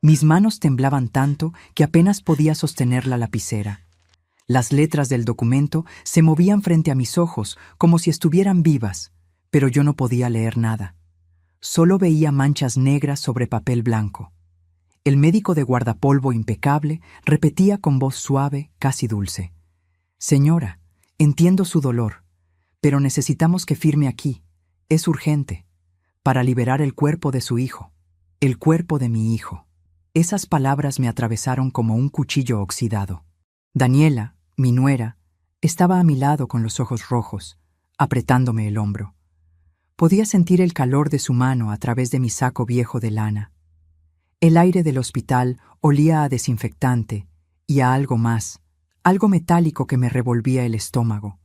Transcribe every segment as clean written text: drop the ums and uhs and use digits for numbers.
Mis manos temblaban tanto que apenas podía sostener la lapicera. Las letras del documento se movían frente a mis ojos como si estuvieran vivas, pero yo no podía leer nada. Solo veía manchas negras sobre papel blanco. El médico de guardapolvo impecable repetía con voz suave, casi dulce: «Señora, entiendo su dolor, pero necesitamos que firme aquí. Es urgente, para liberar el cuerpo de su hijo, el cuerpo de mi hijo». Esas palabras me atravesaron como un cuchillo oxidado. Daniela, mi nuera, estaba a mi lado con los ojos rojos, apretándome el hombro. Podía sentir el calor de su mano a través de mi saco viejo de lana. El aire del hospital olía a desinfectante y a algo más, algo metálico que me revolvía el estómago.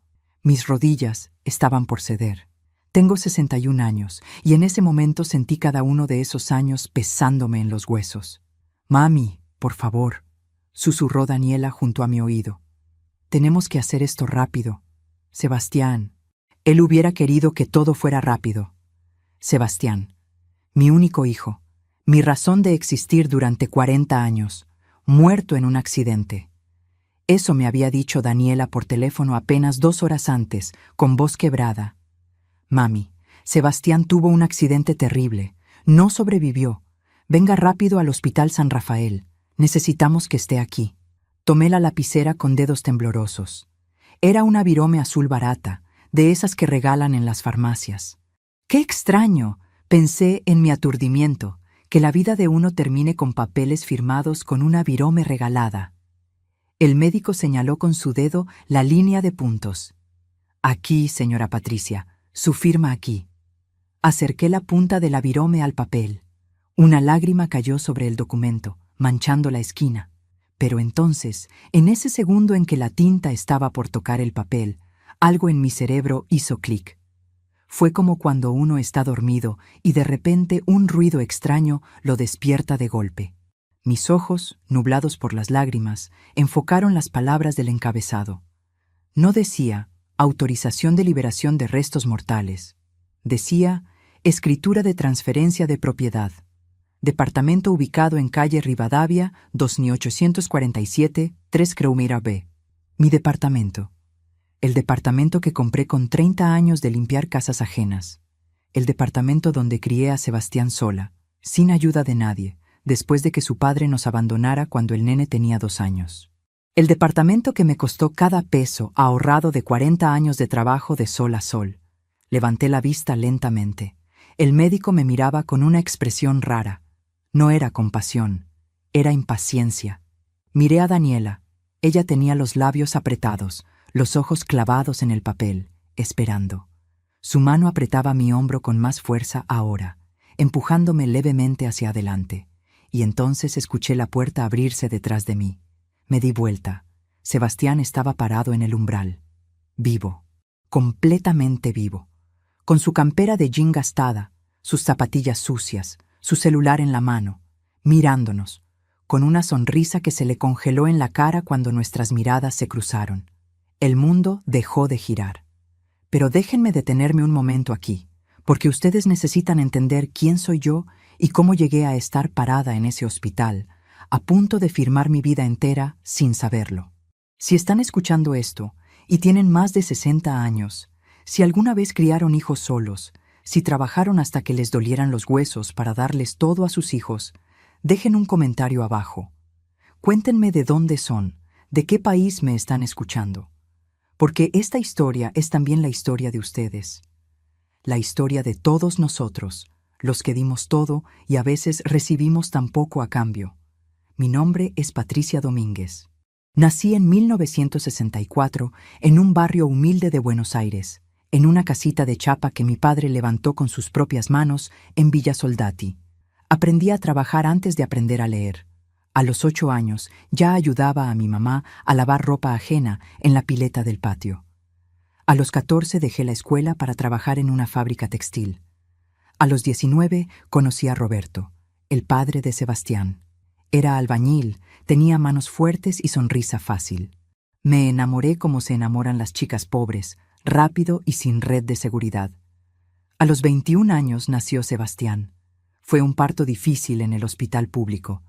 Mis rodillas estaban por ceder. Tengo 61 años y en ese momento sentí cada uno de esos años pesándome en los huesos. «Mami, por favor», susurró Daniela junto a mi oído. «Tenemos que hacer esto rápido. Sebastián». Él hubiera querido que todo fuera rápido. Sebastián, mi único hijo, mi razón de existir durante 40 años, muerto en un accidente. Eso me había dicho Daniela por teléfono apenas 2 horas antes, con voz quebrada. «Mami, Sebastián tuvo un accidente terrible. No sobrevivió. Venga rápido al Hospital San Rafael. Necesitamos que esté aquí». Tomé la lapicera con dedos temblorosos. Era una virome azul barata, de esas que regalan en las farmacias. «¡Qué extraño!», pensé en mi aturdimiento, que la vida de uno termine con papeles firmados con una virome regalada. El médico señaló con su dedo la línea de puntos. «Aquí, señora Patricia, su firma aquí». Acerqué la punta de la virome al papel. Una lágrima cayó sobre el documento, manchando la esquina. Pero entonces, en ese segundo en que la tinta estaba por tocar el papel, algo en mi cerebro hizo clic. Fue como cuando uno está dormido y de repente un ruido extraño lo despierta de golpe. Mis ojos, nublados por las lágrimas, enfocaron las palabras del encabezado. No decía «autorización de liberación de restos mortales». Decía «escritura de transferencia de propiedad». Departamento ubicado en calle Rivadavia, 2847, 3 Creumira B. Mi departamento. El departamento que compré con 30 años de limpiar casas ajenas. El departamento donde crié a Sebastián sola, sin ayuda de nadie, después de que su padre nos abandonara cuando el nene tenía 2 años. El departamento que me costó cada peso ahorrado de 40 años de trabajo de sol a sol. Levanté la vista lentamente. El médico me miraba con una expresión rara. No era compasión, era impaciencia. Miré a Daniela. Ella tenía los labios apretados, los ojos clavados en el papel, esperando. Su mano apretaba mi hombro con más fuerza ahora, empujándome levemente hacia adelante. Y entonces escuché la puerta abrirse detrás de mí. Me di vuelta. Sebastián estaba parado en el umbral. Vivo, completamente vivo. Con su campera de jean gastada, sus zapatillas sucias, su celular en la mano, mirándonos, con una sonrisa que se le congeló en la cara cuando nuestras miradas se cruzaron. El mundo dejó de girar. Pero déjenme detenerme un momento aquí, porque ustedes necesitan entender quién soy yo y cómo llegué a estar parada en ese hospital, a punto de firmar mi vida entera sin saberlo. Si están escuchando esto y tienen más de 60 años, si alguna vez criaron hijos solos, si trabajaron hasta que les dolieran los huesos para darles todo a sus hijos, dejen un comentario abajo. Cuéntenme de dónde son, de qué país me están escuchando. Porque esta historia es también la historia de ustedes. La historia de todos nosotros, los que dimos todo y a veces recibimos tan poco a cambio. Mi nombre es Patricia Domínguez. Nací en 1964 en un barrio humilde de Buenos Aires, en una casita de chapa que mi padre levantó con sus propias manos en Villa Soldati. Aprendí a trabajar antes de aprender a leer. A los 8 años ya ayudaba a mi mamá a lavar ropa ajena en la pileta del patio. A los 14 dejé la escuela para trabajar en una fábrica textil. A los 19 conocí a Roberto, el padre de Sebastián. Era albañil, tenía manos fuertes y sonrisa fácil. Me enamoré como se enamoran las chicas pobres, rápido y sin red de seguridad. A los 21 años nació Sebastián. Fue un parto difícil en el hospital público.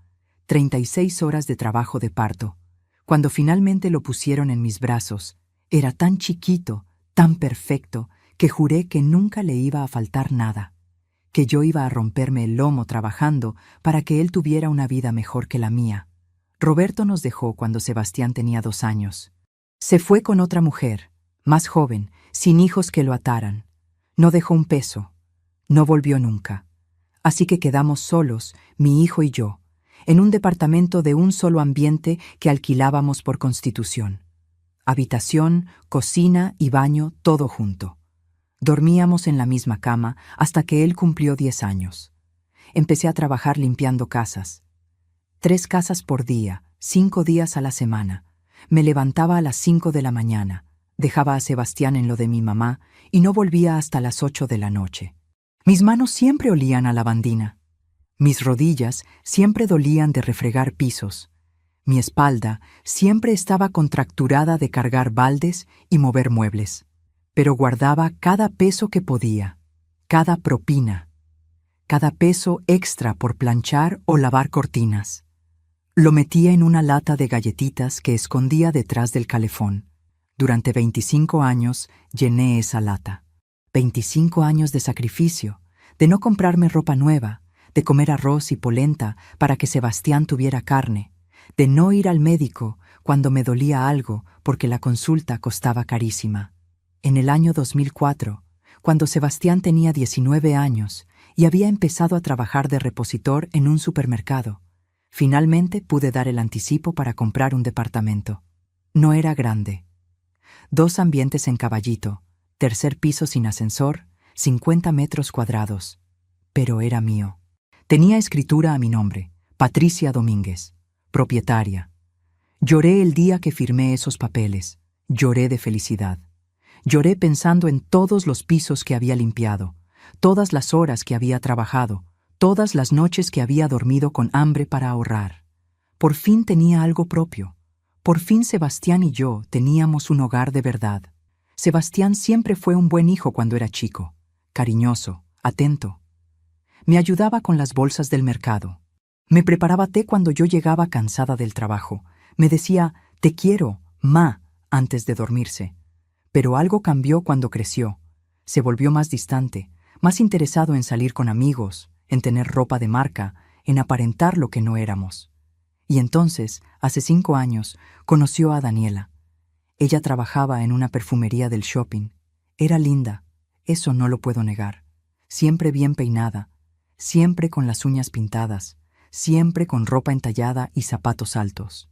36 horas de trabajo de parto. Cuando finalmente lo pusieron en mis brazos, era tan chiquito, tan perfecto, que juré que nunca le iba a faltar nada, que yo iba a romperme el lomo trabajando para que él tuviera una vida mejor que la mía. Roberto nos dejó cuando Sebastián tenía 2 años. Se fue con otra mujer, más joven, sin hijos que lo ataran. No dejó un peso. No volvió nunca. Así que quedamos solos, mi hijo y yo, en un departamento de un solo ambiente que alquilábamos por Constitución. Habitación, cocina y baño, todo junto. Dormíamos en la misma cama hasta que él cumplió 10 años. Empecé a trabajar limpiando casas. 3 casas por día, 5 días a la semana. Me levantaba a las 5 de la mañana, dejaba a Sebastián en lo de mi mamá y no volvía hasta las 8 de la noche. Mis manos siempre olían a lavandina. Mis rodillas siempre dolían de refregar pisos. Mi espalda siempre estaba contracturada de cargar baldes y mover muebles. Pero guardaba cada peso que podía, cada propina, cada peso extra por planchar o lavar cortinas. Lo metía en una lata de galletitas que escondía detrás del calefón. Durante 25 años llené esa lata. 25 años de sacrificio, de no comprarme ropa nueva, de comer arroz y polenta para que Sebastián tuviera carne, de no ir al médico cuando me dolía algo porque la consulta costaba carísima. En el año 2004, cuando Sebastián tenía 19 años y había empezado a trabajar de repositor en un supermercado, finalmente pude dar el anticipo para comprar un departamento. No era grande. 2 ambientes en Caballito, 3er piso sin ascensor, 50 metros cuadrados. Pero era mío. Tenía escritura a mi nombre, Patricia Domínguez, propietaria. Lloré el día que firmé esos papeles. Lloré de felicidad. Lloré pensando en todos los pisos que había limpiado, todas las horas que había trabajado, todas las noches que había dormido con hambre para ahorrar. Por fin tenía algo propio. Por fin Sebastián y yo teníamos un hogar de verdad. Sebastián siempre fue un buen hijo cuando era chico, cariñoso, atento. Me ayudaba con las bolsas del mercado. Me preparaba té cuando yo llegaba cansada del trabajo. Me decía, «Te quiero, ma», antes de dormirse. Pero algo cambió cuando creció. Se volvió más distante, más interesado en salir con amigos, en tener ropa de marca, en aparentar lo que no éramos. Y entonces, hace 5 años, conoció a Daniela. Ella trabajaba en una perfumería del shopping. Era linda, eso no lo puedo negar. Siempre bien peinada, siempre con las uñas pintadas, siempre con ropa entallada y zapatos altos.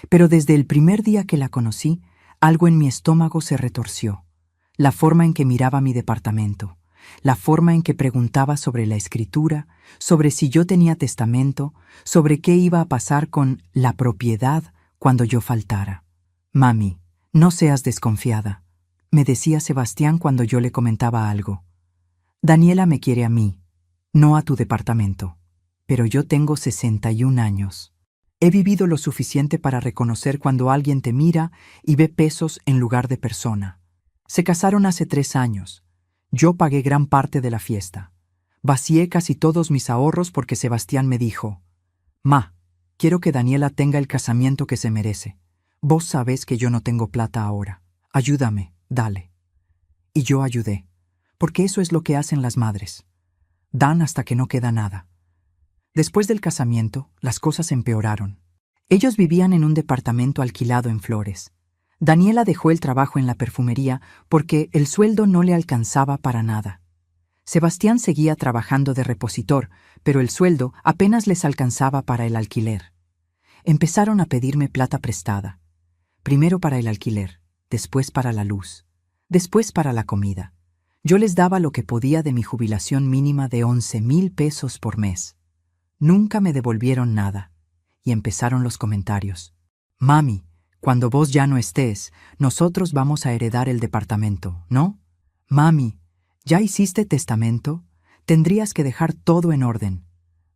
Pero desde el primer día que la conocí, algo en mi estómago se retorció. La forma en que miraba mi departamento, la forma en que preguntaba sobre la escritura, sobre si yo tenía testamento, sobre qué iba a pasar con la propiedad cuando yo faltara. «Mami, no seas desconfiada», me decía Sebastián cuando yo le comentaba algo. «Daniela me quiere a mí, no a tu departamento. Pero yo tengo 61 años. He vivido lo suficiente para reconocer cuando alguien te mira y ve pesos en lugar de persona. Se casaron hace 3 años. Yo pagué gran parte de la fiesta. Vacié casi todos mis ahorros porque Sebastián me dijo, «Ma, quiero que Daniela tenga el casamiento que se merece. Vos sabés que yo no tengo plata ahora. Ayúdame, dale». Y yo ayudé, porque eso es lo que hacen las madres. Dan hasta que no queda nada. Después del casamiento, las cosas empeoraron. Ellos vivían en un departamento alquilado en Flores. Daniela dejó el trabajo en la perfumería porque el sueldo no le alcanzaba para nada. Sebastián seguía trabajando de repositor, pero el sueldo apenas les alcanzaba para el alquiler. Empezaron a pedirme plata prestada. Primero para el alquiler, después para la luz, después para la comida. Yo les daba lo que podía de mi jubilación mínima de 11,000 pesos por mes. Nunca me devolvieron nada. Y empezaron los comentarios. «Mami, cuando vos ya no estés, nosotros vamos a heredar el departamento, ¿no? Mami, ¿ya hiciste testamento? Tendrías que dejar todo en orden.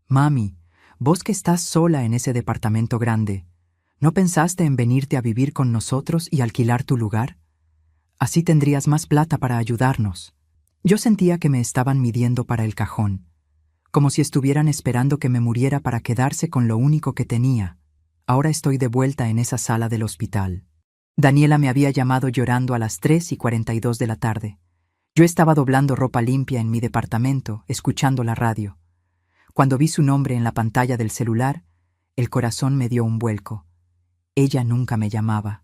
Mami, vos que estás sola en ese departamento grande, ¿no pensaste en venirte a vivir con nosotros y alquilar tu lugar? Así tendrías más plata para ayudarnos». Yo sentía que me estaban midiendo para el cajón. como si estuvieran esperando que me muriera para quedarse con lo único que tenía. Ahora estoy de vuelta en esa sala del hospital. Daniela me había llamado llorando a las 3:42 de la tarde. Yo estaba doblando ropa limpia en mi departamento, escuchando la radio. Cuando vi su nombre en la pantalla del celular, el corazón me dio un vuelco. Ella nunca me llamaba.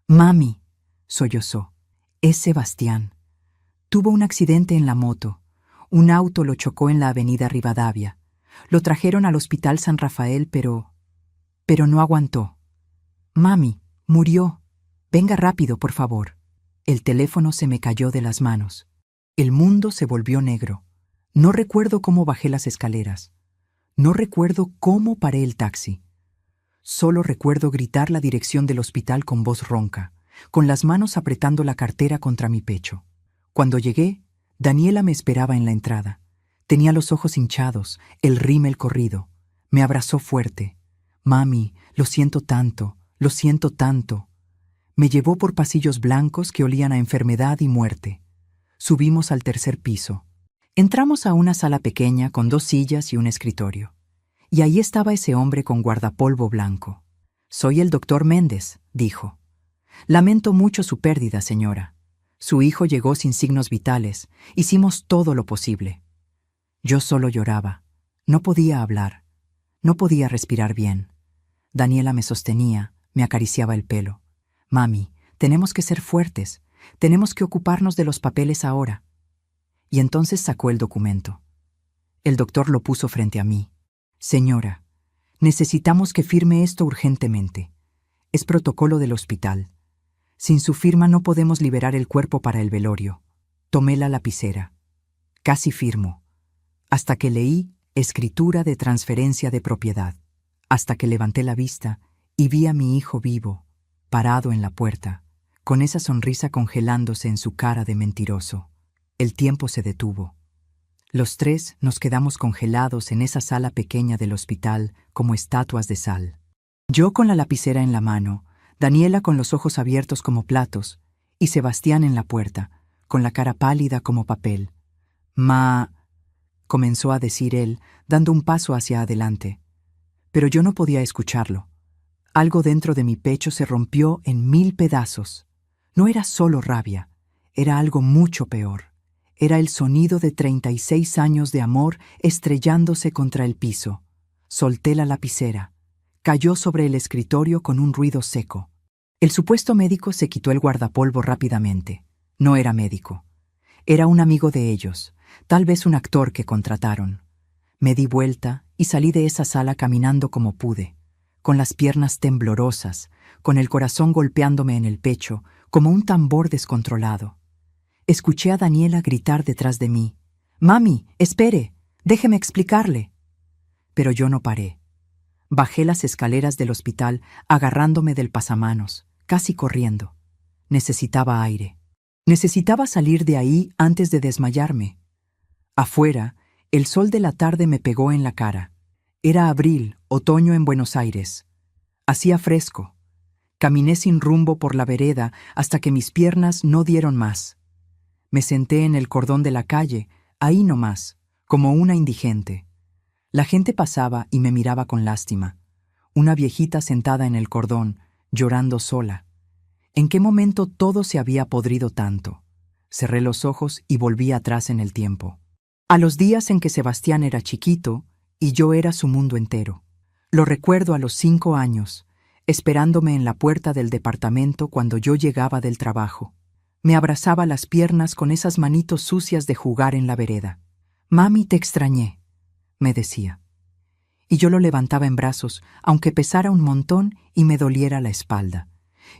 «Mami», sollozó, «es Sebastián. Tuvo un accidente en la moto. Un auto lo chocó en la avenida Rivadavia. Lo trajeron al Hospital San Rafael, pero no aguantó. Mami, murió. Venga rápido, por favor». El teléfono se me cayó de las manos. El mundo se volvió negro. No recuerdo cómo bajé las escaleras. No recuerdo cómo paré el taxi. Solo recuerdo gritar la dirección del hospital con voz ronca, con las manos apretando la cartera contra mi pecho. Cuando llegué, Daniela me esperaba en la entrada. Tenía los ojos hinchados, el rímel corrido. Me abrazó fuerte. «Mami, lo siento tanto, lo siento tanto». Me llevó por pasillos blancos que olían a enfermedad y muerte. Subimos al tercer piso. Entramos a una sala pequeña con 2 sillas y un escritorio. Y ahí estaba ese hombre con guardapolvo blanco. «Soy el doctor Méndez», dijo. «Lamento mucho su pérdida, señora. Su hijo llegó sin signos vitales. Hicimos todo lo posible». Yo solo lloraba. No podía hablar. No podía respirar bien. Daniela me sostenía, me acariciaba el pelo. «Mami, tenemos que ser fuertes. Tenemos que ocuparnos de los papeles ahora». Y entonces sacó el documento. El doctor lo puso frente a mí. «Señora, necesitamos que firme esto urgentemente. Es protocolo del hospital. Sin su firma no podemos liberar el cuerpo para el velorio». Tomé la lapicera. Casi firmo. Hasta que leí escritura de transferencia de propiedad. Hasta que levanté la vista y vi a mi hijo vivo, parado en la puerta, con esa sonrisa congelándose en su cara de mentiroso. El tiempo se detuvo. Los 3 nos quedamos congelados en esa sala pequeña del hospital como estatuas de sal. Yo con la lapicera en la mano, Daniela con los ojos abiertos como platos, y Sebastián en la puerta, con la cara pálida como papel. «Ma», comenzó a decir él, dando un paso hacia adelante. Pero yo no podía escucharlo. Algo dentro de mi pecho se rompió en 1000 pedazos. No era solo rabia, era algo mucho peor. Era el sonido de 36 años de amor estrellándose contra el piso. Solté la lapicera. Cayó sobre el escritorio con un ruido seco. El supuesto médico se quitó el guardapolvo rápidamente. No era médico. Era un amigo de ellos, tal vez un actor que contrataron. Me di vuelta y salí de esa sala caminando como pude, con las piernas temblorosas, con el corazón golpeándome en el pecho, como un tambor descontrolado. Escuché a Daniela gritar detrás de mí: «Mami, espere, déjeme explicarle». Pero yo no paré. Bajé las escaleras del hospital agarrándome del pasamanos, casi corriendo. Necesitaba aire. Necesitaba salir de ahí antes de desmayarme. Afuera, el sol de la tarde me pegó en la cara. Era abril, otoño en Buenos Aires. Hacía fresco. Caminé sin rumbo por la vereda hasta que mis piernas no dieron más. Me senté en el cordón de la calle, ahí nomás, como una indigente. La gente pasaba y me miraba con lástima. Una viejita sentada en el cordón, llorando sola. ¿En qué momento todo se había podrido tanto? Cerré los ojos y volví atrás en el tiempo. A los días en que Sebastián era chiquito y yo era su mundo entero. Lo recuerdo a los 5 años, esperándome en la puerta del departamento cuando yo llegaba del trabajo. Me abrazaba las piernas con esas manitos sucias de jugar en la vereda. «Mami, te extrañé», me decía. Y yo lo levantaba en brazos, aunque pesara un montón y me doliera la espalda.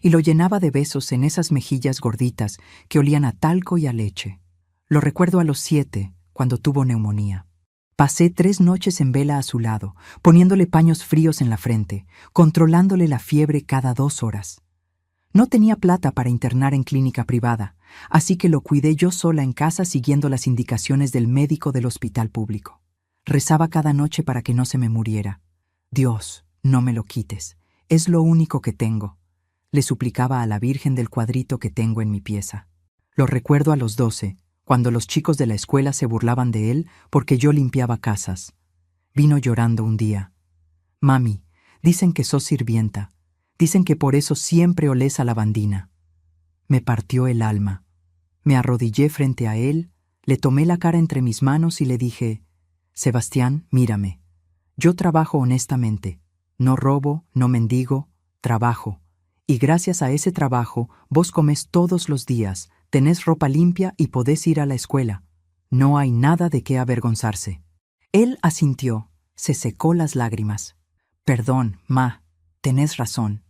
Y lo llenaba de besos en esas mejillas gorditas que olían a talco y a leche. Lo recuerdo a los 7, cuando tuvo neumonía. Pasé 3 noches en vela a su lado, poniéndole paños fríos en la frente, controlándole la fiebre cada 2 horas. No tenía plata para internar en clínica privada, así que lo cuidé yo sola en casa siguiendo las indicaciones del médico del hospital público. Rezaba cada noche para que no se me muriera. «Dios, no me lo quites, es lo único que tengo», le suplicaba a la Virgen del cuadrito que tengo en mi pieza. Lo recuerdo a los 12, cuando los chicos de la escuela se burlaban de él porque yo limpiaba casas. Vino llorando un día. Mami, dicen que sos sirvienta. Dicen que por eso siempre olés a lavandina. Me partió el alma. Me arrodillé frente a él, le tomé la cara entre mis manos y le dije, Sebastián, mírame. Yo trabajo honestamente. No robo, no mendigo, trabajo. Y gracias a ese trabajo, vos comés todos los días, tenés ropa limpia y podés ir a la escuela. No hay nada de qué avergonzarse. Él asintió, se secó las lágrimas. Perdón, ma, tenés razón.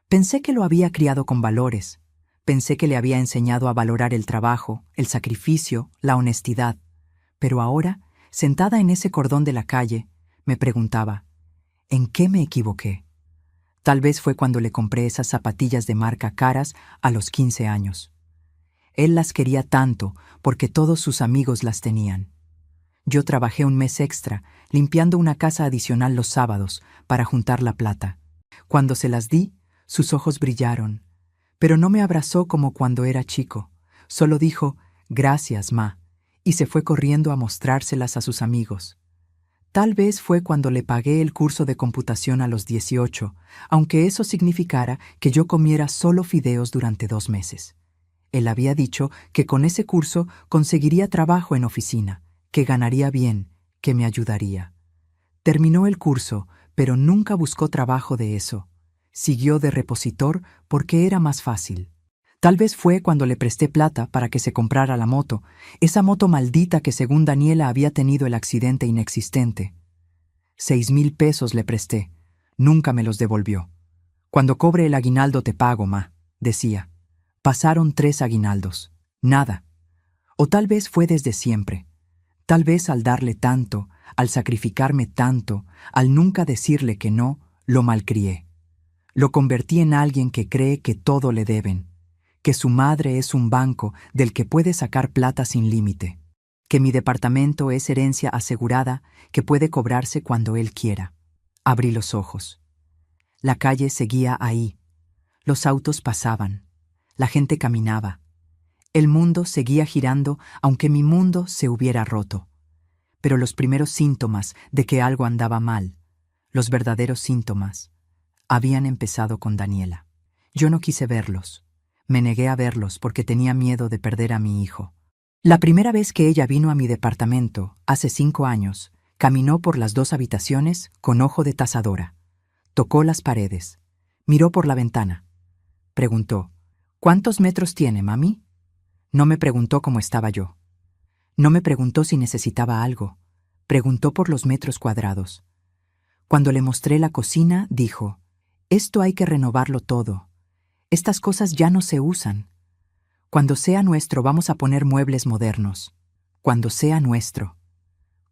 Pensé que lo había criado con valores. Pensé que le había enseñado a valorar el trabajo, el sacrificio, la honestidad. Pero ahora, sentada en ese cordón de la calle, me preguntaba, ¿en qué me equivoqué? Tal vez fue cuando le compré esas zapatillas de marca caras a los 15 años. Él las quería tanto porque todos sus amigos las tenían. Yo trabajé un mes extra, limpiando una casa adicional los sábados para juntar la plata. Cuando se las di, sus ojos brillaron, pero no me abrazó como cuando era chico. Solo dijo, «Gracias, ma», y se fue corriendo a mostrárselas a sus amigos. Tal vez fue cuando le pagué el curso de computación a los 18, aunque eso significara que yo comiera solo fideos durante 2 meses. Él había dicho que con ese curso conseguiría trabajo en oficina, que ganaría bien, que me ayudaría. Terminó el curso, pero nunca buscó trabajo de eso. Siguió de repositor porque era más fácil. Tal vez fue cuando le presté plata para que se comprara la moto, esa moto maldita que según Daniela había tenido el accidente inexistente. 6,000 pesos le presté. Nunca me los devolvió. Cuando cobre el aguinaldo te pago, ma, decía. Pasaron 3 aguinaldos. Nada. O tal vez fue desde siempre. Tal vez al darle tanto, al sacrificarme tanto, al nunca decirle que no, lo malcrié. Lo convertí en alguien que cree que todo le deben, que su madre es un banco del que puede sacar plata sin límite, que mi departamento es herencia asegurada que puede cobrarse cuando él quiera. Abrí los ojos. La calle seguía ahí. Los autos pasaban. La gente caminaba. El mundo seguía girando aunque mi mundo se hubiera roto. Pero los primeros síntomas de que algo andaba mal, los verdaderos síntomas, habían empezado con Daniela. Yo no quise verlos. Me negué a verlos porque tenía miedo de perder a mi hijo. La primera vez que ella vino a mi departamento, hace 5 años, caminó por las 2 habitaciones con ojo de tasadora. Tocó las paredes. Miró por la ventana. Preguntó, «¿Cuántos metros tiene, mami?» No me preguntó cómo estaba yo. No me preguntó si necesitaba algo. Preguntó por los metros cuadrados. Cuando le mostré la cocina, dijo, «Esto hay que renovarlo todo. Estas cosas ya no se usan. Cuando sea nuestro vamos a poner muebles modernos. Cuando sea nuestro».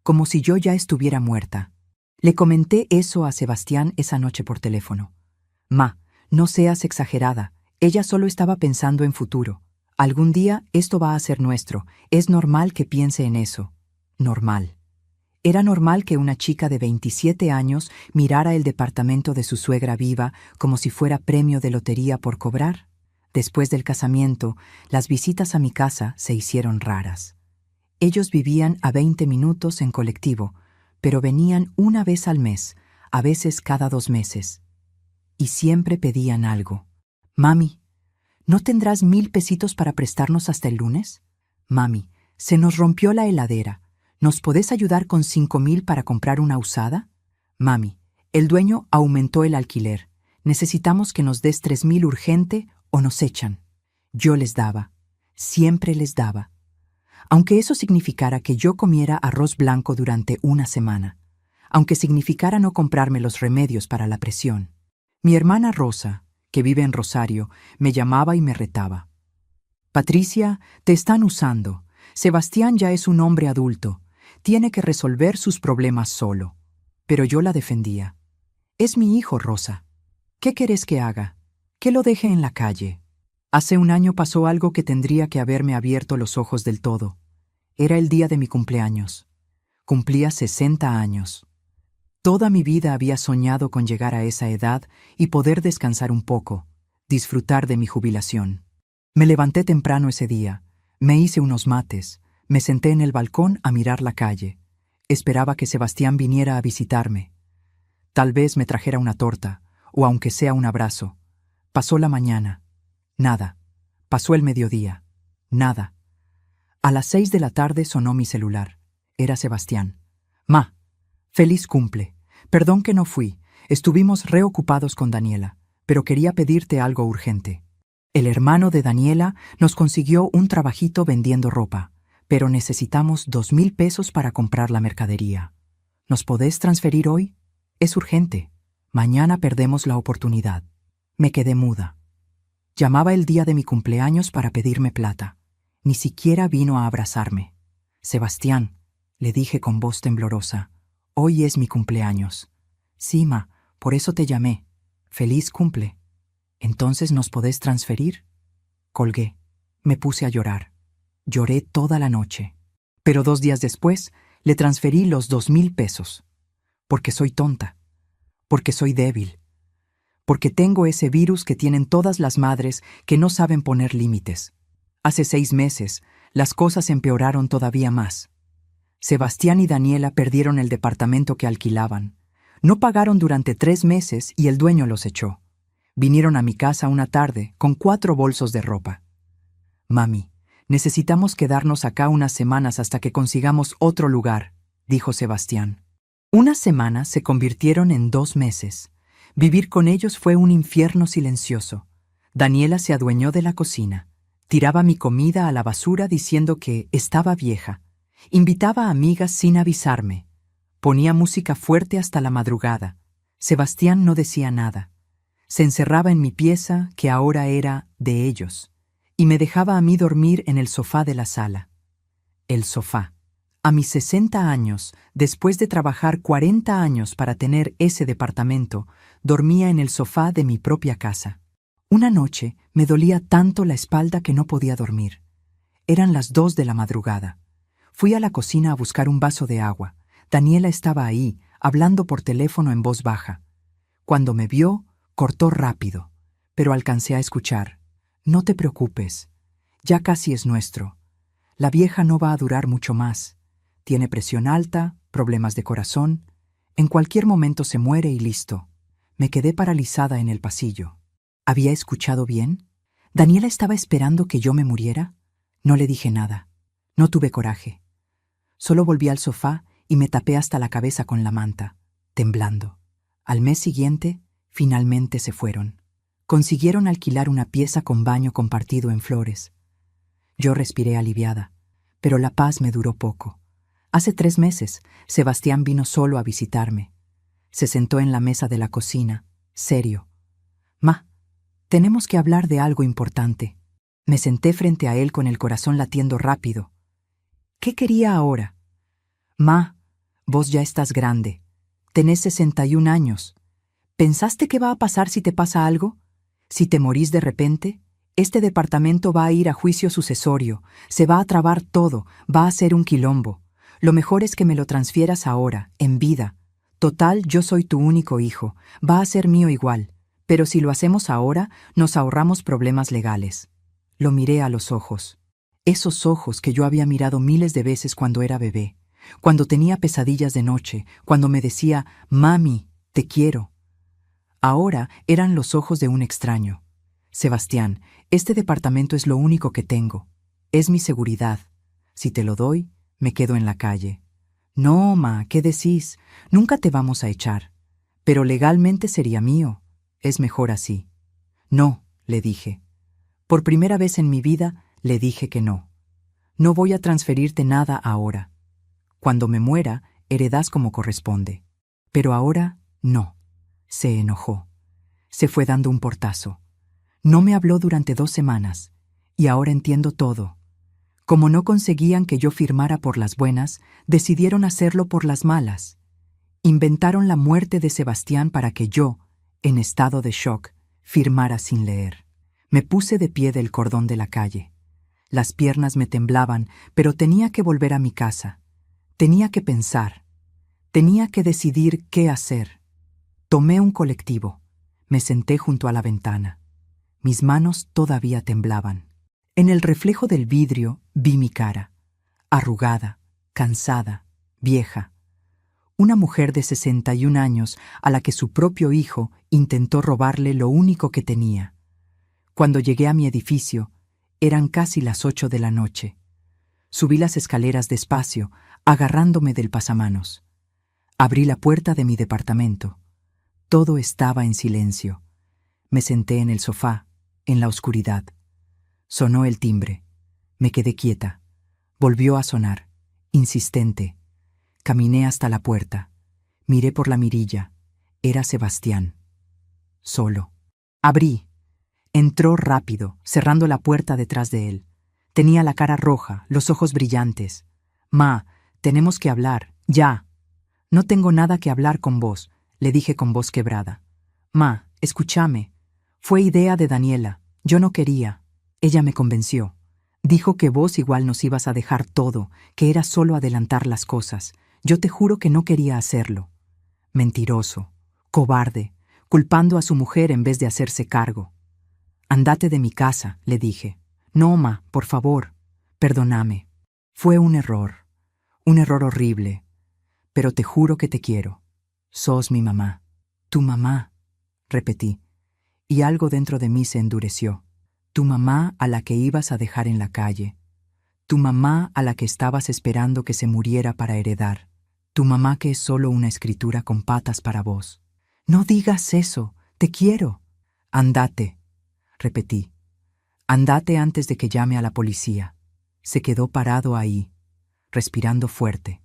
Como si yo ya estuviera muerta. Le comenté eso a Sebastián esa noche por teléfono. «Ma, no seas exagerada. Ella solo estaba pensando en futuro. Algún día esto va a ser nuestro. Es normal que piense en eso. Normal». Era normal que una chica de 27 años mirara el departamento de su suegra viva como si fuera premio de lotería por cobrar. Después del casamiento, las visitas a mi casa se hicieron raras. Ellos vivían a 20 minutos en colectivo, pero venían una vez al mes, a veces cada 2 meses. Y siempre pedían algo. «Mami, ¿no tendrás 1,000 pesitos para prestarnos hasta el lunes? Mami, se nos rompió la heladera. ¿Nos podés ayudar con 5,000 para comprar una usada? Mami, el dueño aumentó el alquiler. Necesitamos que nos des 3,000 urgente o nos echan». Yo les daba. Siempre les daba. Aunque eso significara que yo comiera arroz blanco durante una semana. Aunque significara no comprarme los remedios para la presión. Mi hermana Rosa, que vive en Rosario, me llamaba y me retaba. «Patricia, te están usando. Sebastián ya es un hombre adulto. Tiene que resolver sus problemas solo». Pero yo la defendía. «Es mi hijo, Rosa. ¿Qué querés que haga? ¿Que lo deje en la calle?» Hace un año pasó algo que tendría que haberme abierto los ojos del todo. Era el día de mi cumpleaños. Cumplía 60 años. Toda mi vida había soñado con llegar a esa edad y poder descansar un poco, disfrutar de mi jubilación. Me levanté temprano ese día, me hice unos mates, Me senté en el balcón a mirar la calle. Esperaba que Sebastián viniera a visitarme. Tal vez me trajera una torta, o aunque sea un abrazo. Pasó la mañana. Nada. Pasó el mediodía. Nada. A las 6 de la tarde sonó mi celular. Era Sebastián. Ma, feliz cumple. Perdón que no fui. Estuvimos reocupados con Daniela, pero quería pedirte algo urgente. El hermano de Daniela nos consiguió un trabajito vendiendo ropa, pero necesitamos 2,000 pesos para comprar la mercadería. ¿Nos podés transferir hoy? Es urgente. Mañana perdemos la oportunidad. Me quedé muda. Llamaba el día de mi cumpleaños para pedirme plata. Ni siquiera vino a abrazarme. Sebastián, le dije con voz temblorosa, hoy es mi cumpleaños. Sí, ma, por eso te llamé. Feliz cumple. ¿Entonces nos podés transferir? Colgué. Me puse a llorar. Lloré toda la noche. Pero 2 días después le transferí los 2,000 pesos. Porque soy tonta. Porque soy débil. Porque tengo ese virus que tienen todas las madres que no saben poner límites. Hace 6 meses, las cosas empeoraron todavía más. Sebastián y Daniela perdieron el departamento que alquilaban. No pagaron durante 3 meses y el dueño los echó. Vinieron a mi casa una tarde con 4 bolsos de ropa. Mami, necesitamos quedarnos acá unas semanas hasta que consigamos otro lugar, dijo Sebastián. Unas semanas se convirtieron en 2 meses. Vivir con ellos fue un infierno silencioso. Daniela se adueñó de la cocina. Tiraba mi comida a la basura diciendo que estaba vieja. Invitaba a amigas sin avisarme. Ponía música fuerte hasta la madrugada. Sebastián no decía nada. Se encerraba en mi pieza, que ahora era de ellos, y me dejaba a mí dormir en el sofá de la sala. El sofá. A mis 60 años, después de trabajar 40 años para tener ese departamento, dormía en el sofá de mi propia casa. Una noche me dolía tanto la espalda que no podía dormir. Eran las 2 de la madrugada. Fui a la cocina a buscar un vaso de agua. Daniela estaba ahí, hablando por teléfono en voz baja. Cuando me vio, cortó rápido, pero alcancé a escuchar. No te preocupes. Ya casi es nuestro. La vieja no va a durar mucho más. Tiene presión alta, problemas de corazón. En cualquier momento se muere y listo. Me quedé paralizada en el pasillo. ¿Había escuchado bien? ¿Daniela estaba esperando que yo me muriera? No le dije nada. No tuve coraje. Solo volví al sofá y me tapé hasta la cabeza con la manta, temblando. Al mes siguiente, finalmente se fueron. Consiguieron alquilar una pieza con baño compartido en Flores. Yo respiré aliviada, pero la paz me duró poco. Hace 3 meses, Sebastián vino solo a visitarme. Se sentó en la mesa de la cocina, serio. Ma, tenemos que hablar de algo importante. Me senté frente a él con el corazón latiendo rápido. ¿Qué quería ahora? Ma, vos ya estás grande. Tenés 61 años. ¿Pensaste qué va a pasar si te pasa algo? Si te morís de repente, este departamento va a ir a juicio sucesorio, se va a trabar todo, va a ser un quilombo. Lo mejor es que me lo transfieras ahora, en vida. Total, yo soy tu único hijo, va a ser mío igual, pero si lo hacemos ahora, nos ahorramos problemas legales. Lo miré a los ojos. Esos ojos que yo había mirado miles de veces cuando era bebé, cuando tenía pesadillas de noche, cuando me decía, mami, te quiero. Ahora eran los ojos de un extraño. Sebastián, este departamento es lo único que tengo. Es mi seguridad. Si te lo doy, me quedo en la calle. No, ma, ¿qué decís? Nunca te vamos a echar. Pero legalmente sería mío. Es mejor así. No, le dije. Por primera vez en mi vida, le dije que no. No voy a transferirte nada ahora. Cuando me muera, heredás como corresponde. Pero ahora, no. Se enojó. Se fue dando un portazo. No me habló durante 2 semanas. Y ahora entiendo todo. Como no conseguían que yo firmara por las buenas, decidieron hacerlo por las malas. Inventaron la muerte de Sebastián para que yo, en estado de shock, firmara sin leer. Me puse de pie del cordón de la calle. Las piernas me temblaban, pero tenía que volver a mi casa. Tenía que pensar. Tenía que decidir qué hacer. Tomé un colectivo. Me senté junto a la ventana. Mis manos todavía temblaban. En el reflejo del vidrio vi mi cara. arrugada, cansada, vieja. Una mujer de 61 años a la que su propio hijo intentó robarle lo único que tenía. Cuando llegué a mi edificio, eran casi las 8 de la noche. Subí las escaleras despacio, agarrándome del pasamanos. Abrí la puerta de mi departamento. Todo estaba en silencio. Me senté en el sofá, en la oscuridad. Sonó el timbre. Me quedé quieta. Volvió a sonar, insistente. Caminé hasta la puerta. Miré por la mirilla. Era Sebastián. Solo. Abrí. Entró rápido, cerrando la puerta detrás de él. Tenía la cara roja, los ojos brillantes. «Ma, tenemos que hablar, ya». «No tengo nada que hablar con vos», le dije con voz quebrada. «Ma, escúchame. Fue idea de Daniela. Yo no quería. Ella me convenció. Dijo que vos igual nos ibas a dejar todo, que era solo adelantar las cosas. Yo te juro que no quería hacerlo». Mentiroso, cobarde, culpando a su mujer en vez de hacerse cargo. «Andate de mi casa», le dije. «No, ma, por favor, perdóname. Fue un error horrible, pero te juro que te quiero. Sos mi mamá». «Tu mamá», repetí, y algo dentro de mí se endureció. «Tu mamá a la que ibas a dejar en la calle. Tu mamá a la que estabas esperando que se muriera para heredar. Tu mamá que es solo una escritura con patas para vos». «No digas eso, te quiero». «Andate», repetí. «Andate antes de que llame a la policía». Se quedó parado ahí, respirando fuerte.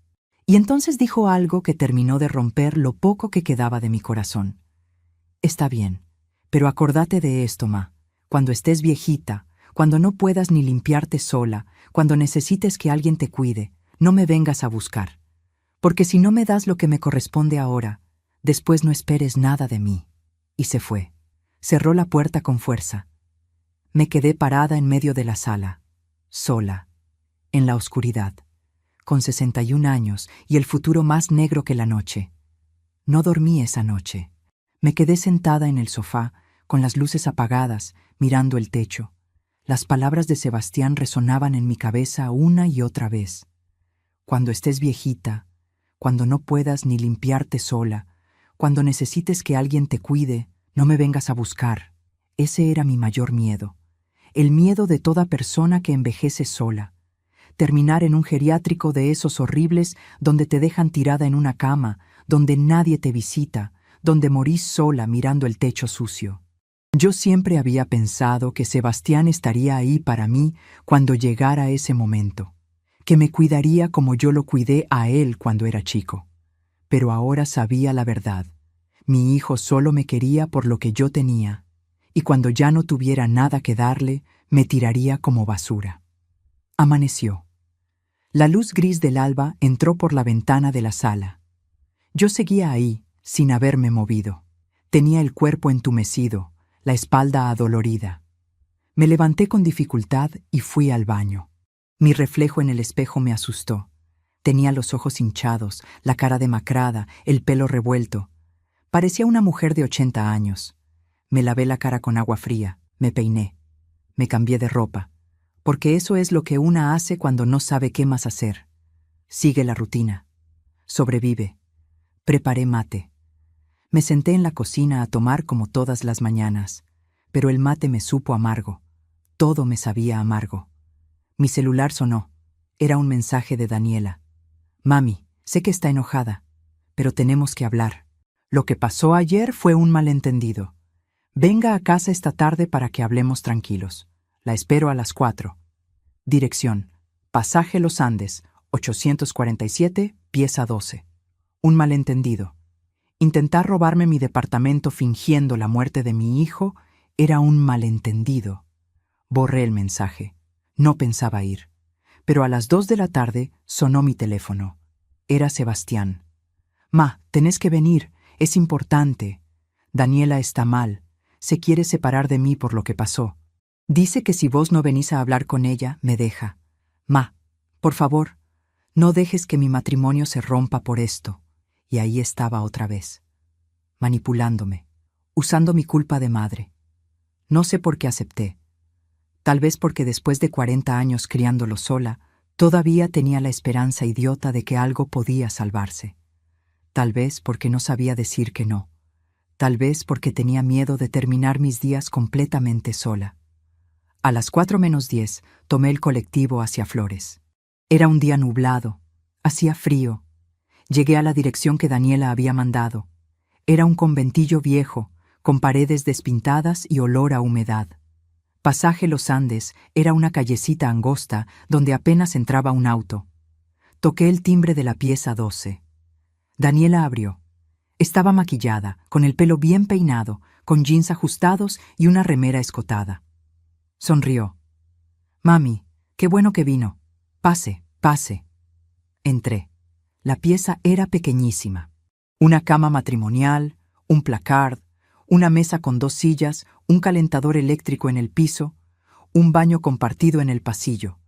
Y entonces dijo algo que terminó de romper lo poco que quedaba de mi corazón. «Está bien, pero acordate de esto, ma. Cuando estés viejita, cuando no puedas ni limpiarte sola, cuando necesites que alguien te cuide, no me vengas a buscar. Porque si no me das lo que me corresponde ahora, después no esperes nada de mí». Y se fue. Cerró la puerta con fuerza. Me quedé parada en medio de la sala, sola, en la oscuridad, con 61 años y el futuro más negro que la noche. No dormí esa noche. Me quedé sentada en el sofá, con las luces apagadas, mirando el techo. Las palabras de Sebastián resonaban en mi cabeza una y otra vez. Cuando estés viejita, cuando no puedas ni limpiarte sola, cuando necesites que alguien te cuide, no me vengas a buscar. Ese era mi mayor miedo. El miedo de toda persona que envejece sola. Terminar en un geriátrico de esos horribles donde te dejan tirada en una cama, donde nadie te visita, donde morís sola mirando el techo sucio. Yo siempre había pensado que Sebastián estaría ahí para mí cuando llegara ese momento, que me cuidaría como yo lo cuidé a él cuando era chico. Pero ahora sabía la verdad. Mi hijo solo me quería por lo que yo tenía, y cuando ya no tuviera nada que darle, me tiraría como basura. Amaneció. La luz gris del alba entró por la ventana de la sala. Yo seguía ahí, sin haberme movido. Tenía el cuerpo entumecido, la espalda adolorida. Me levanté con dificultad y fui al baño. Mi reflejo en el espejo me asustó. Tenía los ojos hinchados, la cara demacrada, el pelo revuelto. Parecía una mujer de 80 años. Me lavé la cara con agua fría, me peiné. Me cambié de ropa, porque eso es lo que una hace cuando no sabe qué más hacer. Sigue la rutina. Sobrevive. Preparé mate. Me senté en la cocina a tomar como todas las mañanas, pero el mate me supo amargo. Todo me sabía amargo. Mi celular sonó. Era un mensaje de Daniela. «Mami, sé que está enojada, pero tenemos que hablar. Lo que pasó ayer fue un malentendido. Venga a casa esta tarde para que hablemos tranquilos. La espero a las 4. Dirección: Pasaje Los Andes, 847, pieza 12. Un malentendido. Intentar robarme mi departamento fingiendo la muerte de mi hijo era un malentendido». Borré el mensaje. No pensaba ir. Pero a las 2 de la tarde sonó mi teléfono. Era Sebastián. «Ma, tenés que venir. Es importante. Daniela está mal. Se quiere separar de mí por lo que pasó. Dice que si vos no venís a hablar con ella, me deja. Ma, por favor, no dejes que mi matrimonio se rompa por esto». Y ahí estaba otra vez, manipulándome, usando mi culpa de madre. No sé por qué acepté. Tal vez porque después de 40 años criándolo sola, Todavía tenía la esperanza idiota de que algo podía salvarse. Tal vez porque no sabía decir que no. Tal vez porque tenía miedo de terminar mis días completamente sola. A las 4:10 tomé el colectivo hacia Flores. Era un día nublado. Hacía frío. Llegué a la dirección que Daniela había mandado. Era un conventillo viejo, con paredes despintadas y olor a humedad. Pasaje Los Andes era una callecita angosta donde apenas entraba un auto. Toqué el timbre de la pieza 12. Daniela abrió. Estaba maquillada, con el pelo bien peinado, con jeans ajustados y una remera escotada. Sonrió. «Mami, qué bueno que vino. Pase, pase». Entré. La pieza era pequeñísima. Una cama matrimonial, un placard, una mesa con 2 sillas, un calentador eléctrico en el piso, un baño compartido en el pasillo.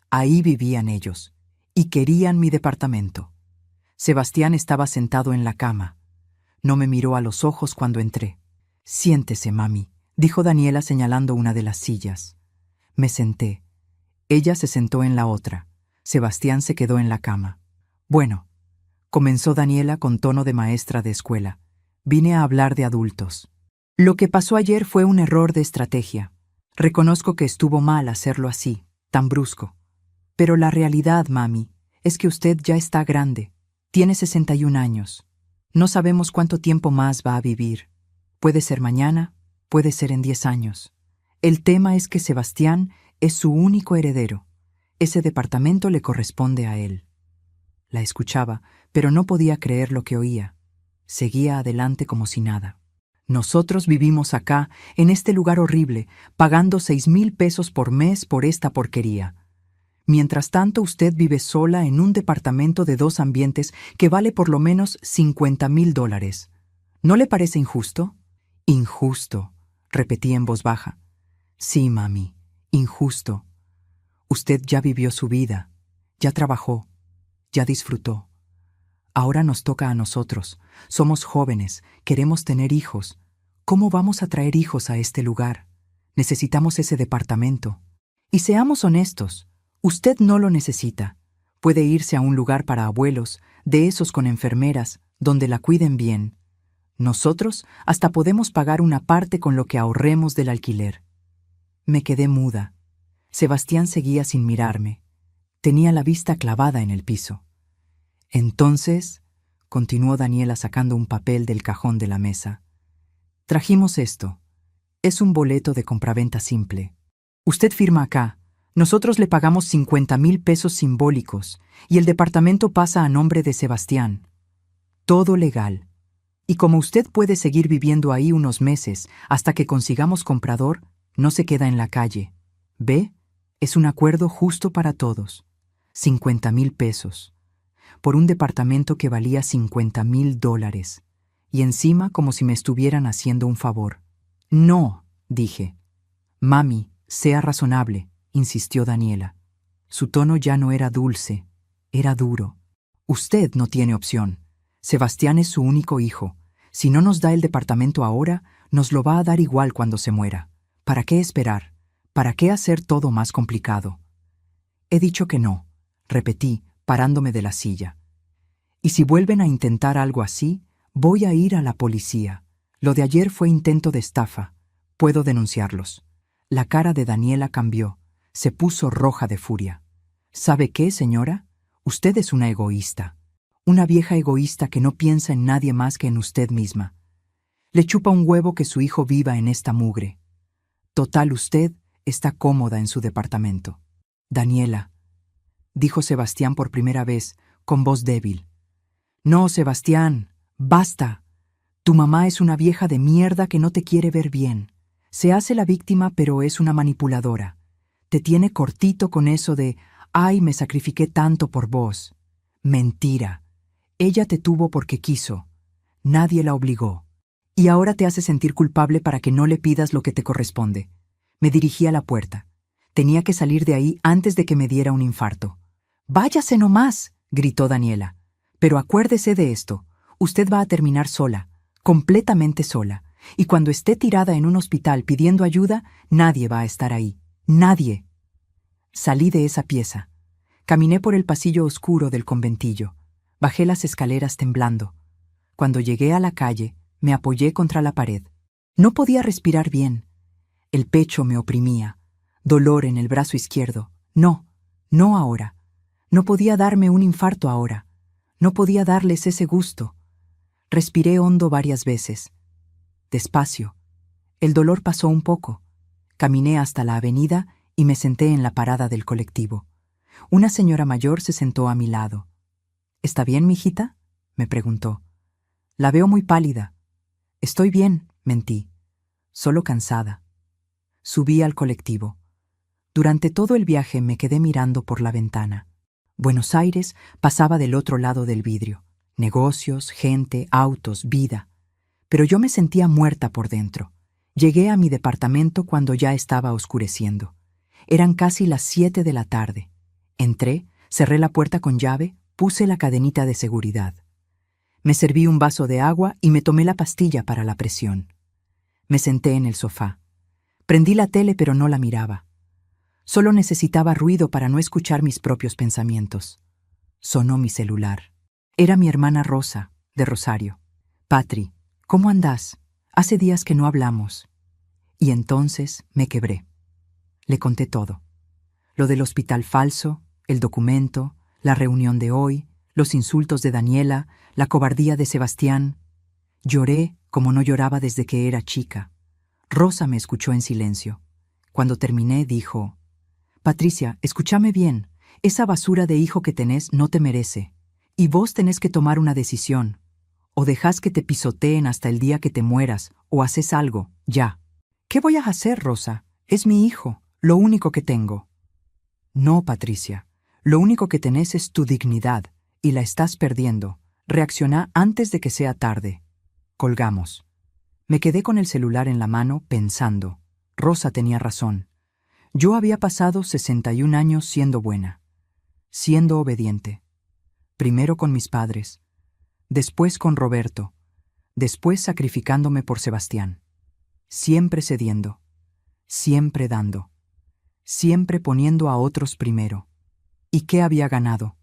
Ahí vivían ellos, y querían mi departamento. Sebastián estaba sentado en la cama. No me miró a los ojos cuando entré. «Siéntese, mami», dijo Daniela señalando una de las sillas. Me senté. Ella se sentó en la otra. Sebastián se quedó en la cama. «Bueno», comenzó Daniela con tono de maestra de escuela, «vine a hablar de adultos. Lo que pasó ayer fue un error de estrategia. Reconozco que estuvo mal hacerlo así, tan brusco. Pero la realidad, mami, es que usted ya está grande. Tiene 61 años. No sabemos cuánto tiempo más va a vivir. Puede ser mañana, puede ser en 10 años. El tema es que Sebastián es su único heredero. Ese departamento le corresponde a él». La escuchaba, pero no podía creer lo que oía. Seguía adelante como si nada. «Nosotros vivimos acá, en este lugar horrible, pagando 6,000 pesos por mes por esta porquería. Mientras tanto, usted vive sola en un departamento de 2 ambientes que vale por lo menos $50,000. ¿No le parece injusto?» «Injusto», repetí en voz baja. «Sí, mami, injusto. Usted ya vivió su vida, ya trabajó, ya disfrutó. Ahora nos toca a nosotros. Somos jóvenes, queremos tener hijos. ¿Cómo vamos a traer hijos a este lugar? Necesitamos ese departamento. Y seamos honestos, usted no lo necesita. Puede irse a un lugar para abuelos, de esos con enfermeras, donde la cuiden bien. Nosotros hasta podemos pagar una parte con lo que ahorremos del alquiler». Me quedé muda. Sebastián seguía sin mirarme. Tenía la vista clavada en el piso. «Entonces», continuó Daniela sacando un papel del cajón de la mesa, «trajimos esto. Es un boleto de compraventa simple. Usted firma acá. Nosotros le pagamos 50,000 pesos simbólicos y el departamento pasa a nombre de Sebastián. Todo legal. Y como usted puede seguir viviendo ahí unos meses hasta que consigamos comprador, no se queda en la calle. ¿Ve? Es un acuerdo justo para todos. 50,000 pesos. Por un departamento que valía $50,000. Y encima como si me estuvieran haciendo un favor». «No», dije. «Mami, sea razonable», insistió Daniela. Su tono ya no era dulce, era duro. «Usted no tiene opción. Sebastián es su único hijo. Si no nos da el departamento ahora, nos lo va a dar igual cuando se muera. ¿Para qué esperar? ¿Para qué hacer todo más complicado?» «He dicho que no», repetí, parándome de la silla. «Y si vuelven a intentar algo así, voy a ir a la policía. Lo de ayer fue intento de estafa. Puedo denunciarlos». La cara de Daniela cambió. Se puso roja de furia. «¿Sabe qué, señora? Usted es una egoísta. Una vieja egoísta que no piensa en nadie más que en usted misma. Le chupa un huevo que su hijo viva en esta mugre. Total, usted está cómoda en su departamento». «Daniela», dijo Sebastián por primera vez, con voz débil. «No, Sebastián, basta. Tu mamá es una vieja de mierda que no te quiere ver bien. Se hace la víctima, pero es una manipuladora. Te tiene cortito con eso de, ay, me sacrifiqué tanto por vos. Mentira. Ella te tuvo porque quiso. Nadie la obligó. Y ahora te hace sentir culpable para que no le pidas lo que te corresponde». Me dirigí a la puerta. Tenía que salir de ahí antes de que me diera un infarto. «Váyase nomás», gritó Daniela. «Pero acuérdese de esto. Usted va a terminar sola, completamente sola. Y cuando esté tirada en un hospital pidiendo ayuda, nadie va a estar ahí. Nadie». Salí de esa pieza. Caminé por el pasillo oscuro del conventillo. Bajé las escaleras temblando. Cuando llegué a la calle, me apoyé contra la pared. No podía respirar bien. El pecho me oprimía. Dolor en el brazo izquierdo. No, no ahora. No podía darme un infarto ahora. No podía darles ese gusto. Respiré hondo varias veces. Despacio. El dolor pasó un poco. Caminé hasta la avenida y me senté en la parada del colectivo. Una señora mayor se sentó a mi lado. ¿Está bien, mijita?, me preguntó. La veo muy pálida. Estoy bien, mentí. Solo cansada. Subí al colectivo. Durante todo el viaje me quedé mirando por la ventana. Buenos Aires pasaba del otro lado del vidrio. Negocios, gente, autos, vida. Pero yo me sentía muerta por dentro. Llegué a mi departamento cuando ya estaba oscureciendo. Eran casi las 7 de la tarde. Entré, cerré la puerta con llave, puse la cadenita de seguridad. Me serví un vaso de agua y me tomé la pastilla para la presión. Me senté en el sofá. Prendí la tele pero no la miraba. Solo necesitaba ruido para no escuchar mis propios pensamientos. Sonó mi celular. Era mi hermana Rosa, de Rosario. Patri, ¿cómo andás? Hace días que no hablamos. Y entonces me quebré. Le conté todo. Lo del hospital falso, el documento, la reunión de hoy, los insultos de Daniela, la cobardía de Sebastián. Lloré como no lloraba desde que era chica. Rosa me escuchó en silencio. Cuando terminé, dijo: Patricia, escúchame bien. Esa basura de hijo que tenés no te merece. Y vos tenés que tomar una decisión. O dejás que te pisoteen hasta el día que te mueras, o haces algo, ya. ¿Qué voy a hacer, Rosa? Es mi hijo, lo único que tengo. No, Patricia. Lo único que tenés es tu dignidad, y la estás perdiendo. Reacciona antes de que sea tarde. Colgamos. Me quedé con el celular en la mano pensando. Rosa tenía razón. Yo había pasado 61 años siendo buena, siendo obediente. Primero con mis padres, después con Roberto, después sacrificándome por Sebastián. Siempre cediendo, siempre dando, siempre poniendo a otros primero. ¿Y qué había ganado?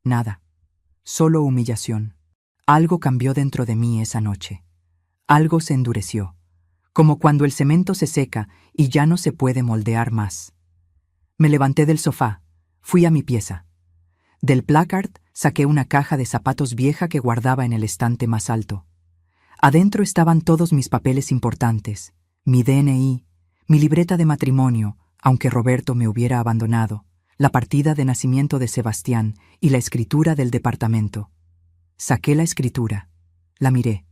Nada, solo humillación. Algo cambió dentro de mí esa noche. Algo se endureció, como cuando el cemento se seca y ya no se puede moldear más. Me levanté del sofá, fui a mi pieza. Del placard saqué una caja de zapatos vieja que guardaba en el estante más alto. Adentro estaban todos mis papeles importantes, mi DNI, mi libreta de matrimonio, aunque Roberto me hubiera abandonado, la partida de nacimiento de Sebastián y la escritura del departamento. Saqué la escritura, la miré.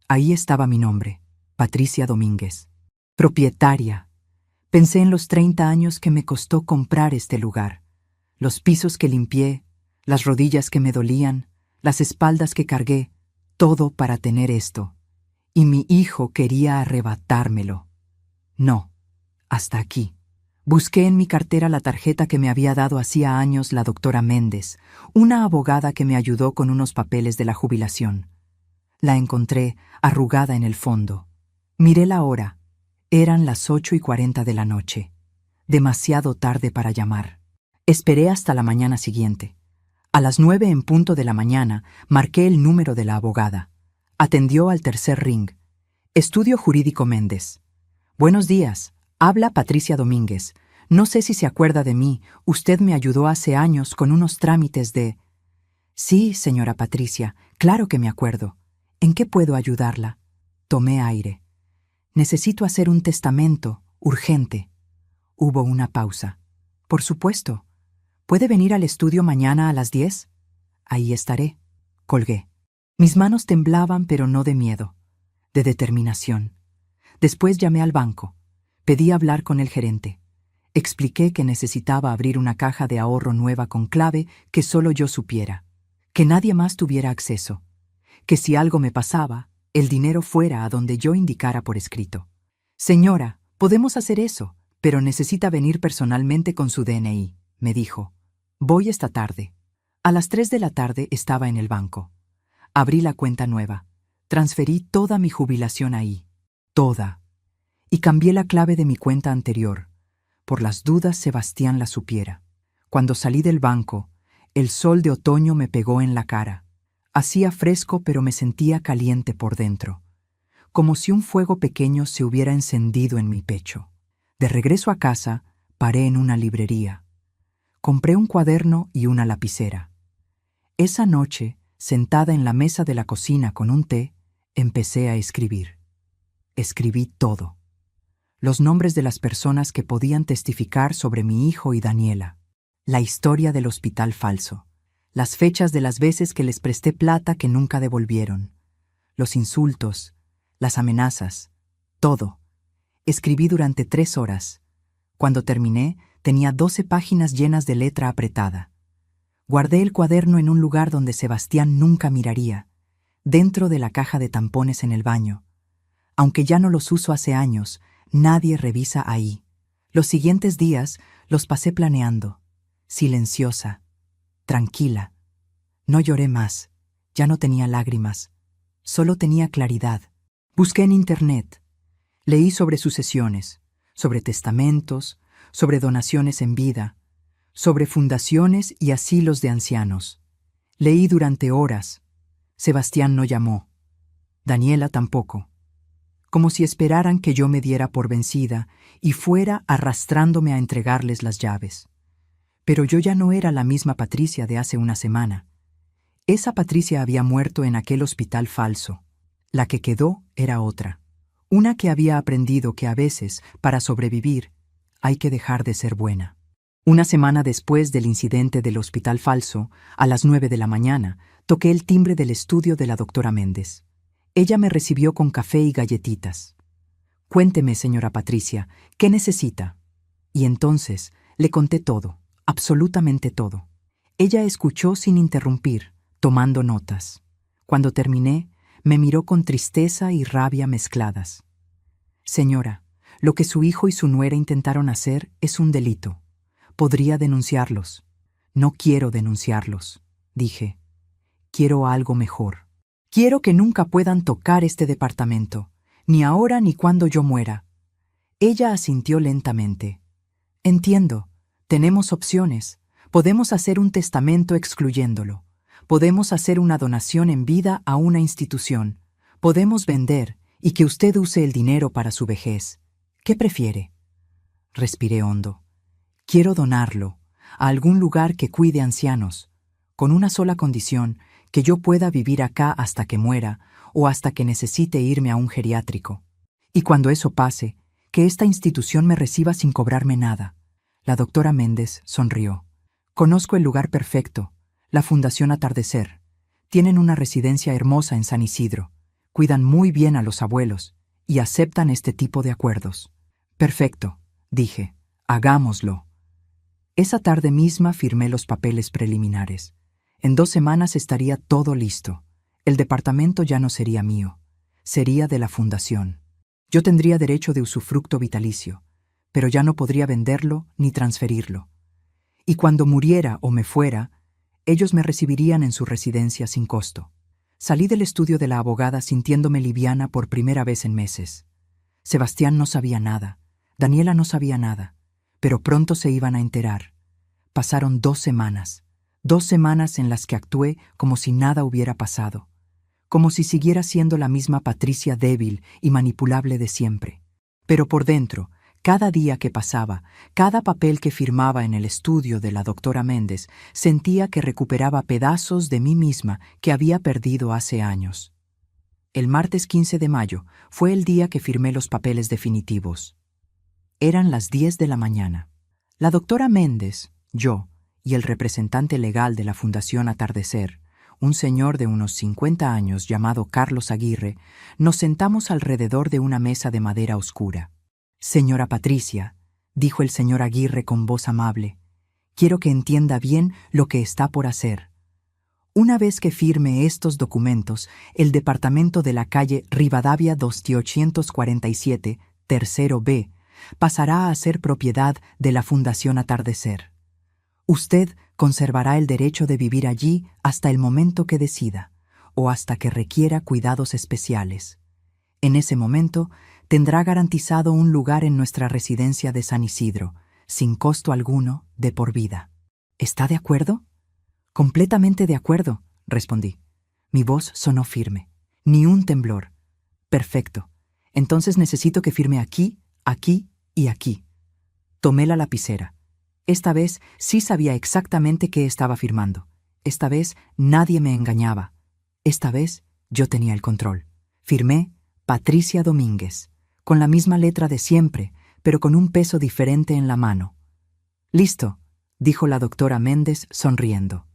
Ahí estaba mi nombre, Patricia Domínguez. Propietaria. Pensé en los 30 años que me costó comprar este lugar, los pisos que limpié, las rodillas que me dolían, las espaldas que cargué, todo para tener esto. Y mi hijo quería arrebatármelo. No, hasta aquí. Busqué en mi cartera la tarjeta que me había dado hacía años la doctora Méndez, una abogada que me ayudó con unos papeles de la jubilación. La encontré arrugada en el fondo. Miré la hora. Eran las 8:40 de la noche. Demasiado tarde para llamar. Esperé hasta la mañana siguiente. A las 9 en punto de la mañana marqué el número de la abogada. Atendió al tercer ring. Estudio Jurídico Méndez. Buenos días. Habla Patricia Domínguez. No sé si se acuerda de mí. Usted me ayudó hace años con unos trámites de... Sí, señora Patricia, claro que me acuerdo. ¿En qué puedo ayudarla? Tomé aire. Necesito hacer un testamento, urgente. Hubo una pausa. Por supuesto. ¿Puede venir al estudio mañana a las 10? Ahí estaré. Colgué. Mis manos temblaban, pero no de miedo, de determinación. Después llamé al banco. Pedí hablar con el gerente. Expliqué que necesitaba abrir una caja de ahorro nueva con clave que solo yo supiera, que nadie más tuviera acceso, que si algo me pasaba, el dinero fuera a donde yo indicara por escrito. Señora, podemos hacer eso, pero necesita venir personalmente con su DNI, me dijo. Voy esta tarde. A las 3 de la tarde estaba en el banco. Abrí la cuenta nueva. Transferí toda mi jubilación ahí. Toda. Y cambié la clave de mi cuenta anterior, por las dudas Sebastián la supiera. Cuando salí del banco, el sol de otoño me pegó en la cara. Hacía fresco, pero me sentía caliente por dentro, como si un fuego pequeño se hubiera encendido en mi pecho. De regreso a casa, paré en una librería. Compré un cuaderno y una lapicera. Esa noche, sentada en la mesa de la cocina con un té, empecé a escribir. Escribí todo. Los nombres de las personas que podían testificar sobre mi hijo y Daniela. La historia del hospital falso. Las fechas de las veces que les presté plata que nunca devolvieron. Los insultos, las amenazas, todo. Escribí durante 3 horas. Cuando terminé, tenía 12 páginas llenas de letra apretada. Guardé el cuaderno en un lugar donde Sebastián nunca miraría, dentro de la caja de tampones en el baño. Aunque ya no los uso hace años, nadie revisa ahí. Los siguientes días los pasé planeando, silenciosa, tranquila. No lloré más, ya no tenía lágrimas, solo tenía claridad. Busqué en internet, leí sobre sucesiones, sobre testamentos, sobre donaciones en vida, sobre fundaciones y asilos de ancianos. Leí durante horas. Sebastián no llamó. Daniela tampoco. Como si esperaran que yo me diera por vencida y fuera arrastrándome a entregarles las llaves. Pero yo ya no era la misma Patricia de hace una semana. Esa Patricia había muerto en aquel hospital falso. La que quedó era otra. Una que había aprendido que a veces, para sobrevivir, hay que dejar de ser buena. Una semana después del incidente del hospital falso, a las 9 de la mañana, toqué el timbre del estudio de la doctora Méndez. Ella me recibió con café y galletitas. «Cuénteme, señora Patricia, ¿qué necesita?» Y entonces le conté todo, absolutamente todo. Ella escuchó sin interrumpir, tomando notas. Cuando terminé, me miró con tristeza y rabia mezcladas. «Señora, lo que su hijo y su nuera intentaron hacer es un delito. Podría denunciarlos». «No quiero denunciarlos», dije. «Quiero algo mejor. Quiero que nunca puedan tocar este departamento, ni ahora ni cuando yo muera». Ella asintió lentamente. «Entiendo. Tenemos opciones. Podemos hacer un testamento excluyéndolo. Podemos hacer una donación en vida a una institución. Podemos vender y que usted use el dinero para su vejez. ¿Qué prefiere?» Respiré hondo. «Quiero donarlo a algún lugar que cuide ancianos, con una sola condición, que yo pueda vivir acá hasta que muera o hasta que necesite irme a un geriátrico. Y cuando eso pase, que esta institución me reciba sin cobrarme nada». La doctora Méndez sonrió. «Conozco el lugar perfecto, la Fundación Atardecer. Tienen una residencia hermosa en San Isidro. Cuidan muy bien a los abuelos y aceptan este tipo de acuerdos». «Perfecto», dije. «Hagámoslo». Esa tarde misma firmé los papeles preliminares. En 2 semanas estaría todo listo. El departamento ya no sería mío, sería de la fundación. Yo tendría derecho de usufructo vitalicio, pero ya no podría venderlo ni transferirlo. Y cuando muriera o me fuera, ellos me recibirían en su residencia sin costo. Salí del estudio de la abogada sintiéndome liviana por primera vez en meses. Sebastián no sabía nada, Daniela no sabía nada, pero pronto se iban a enterar. Pasaron 2 semanas. 2 semanas en las que actué como si nada hubiera pasado, como si siguiera siendo la misma Patricia débil y manipulable de siempre. Pero por dentro, cada día que pasaba, cada papel que firmaba en el estudio de la doctora Méndez, sentía que recuperaba pedazos de mí misma que había perdido hace años. El martes 15 de mayo fue el día que firmé los papeles definitivos. Eran las 10 de la mañana. La doctora Méndez, yo y el representante legal de la Fundación Atardecer, un señor de unos 50 años llamado Carlos Aguirre, nos sentamos alrededor de una mesa de madera oscura. «Señora Patricia», dijo el señor Aguirre con voz amable, «quiero que entienda bien lo que está por hacer. Una vez que firme estos documentos, el departamento de la calle Rivadavia 2847, tercero B, pasará a ser propiedad de la Fundación Atardecer. Usted conservará el derecho de vivir allí hasta el momento que decida, o hasta que requiera cuidados especiales. En ese momento, tendrá garantizado un lugar en nuestra residencia de San Isidro, sin costo alguno, de por vida». ¿Está de acuerdo? Completamente de acuerdo, respondí. Mi voz sonó firme. Ni un temblor. Perfecto. Entonces necesito que firme aquí, aquí y aquí. Tomé la lapicera. Esta vez sí sabía exactamente qué estaba firmando. Esta vez nadie me engañaba. Esta vez yo tenía el control. Firmé Patricia Domínguez, con la misma letra de siempre, pero con un peso diferente en la mano. Listo, dijo la doctora Méndez sonriendo.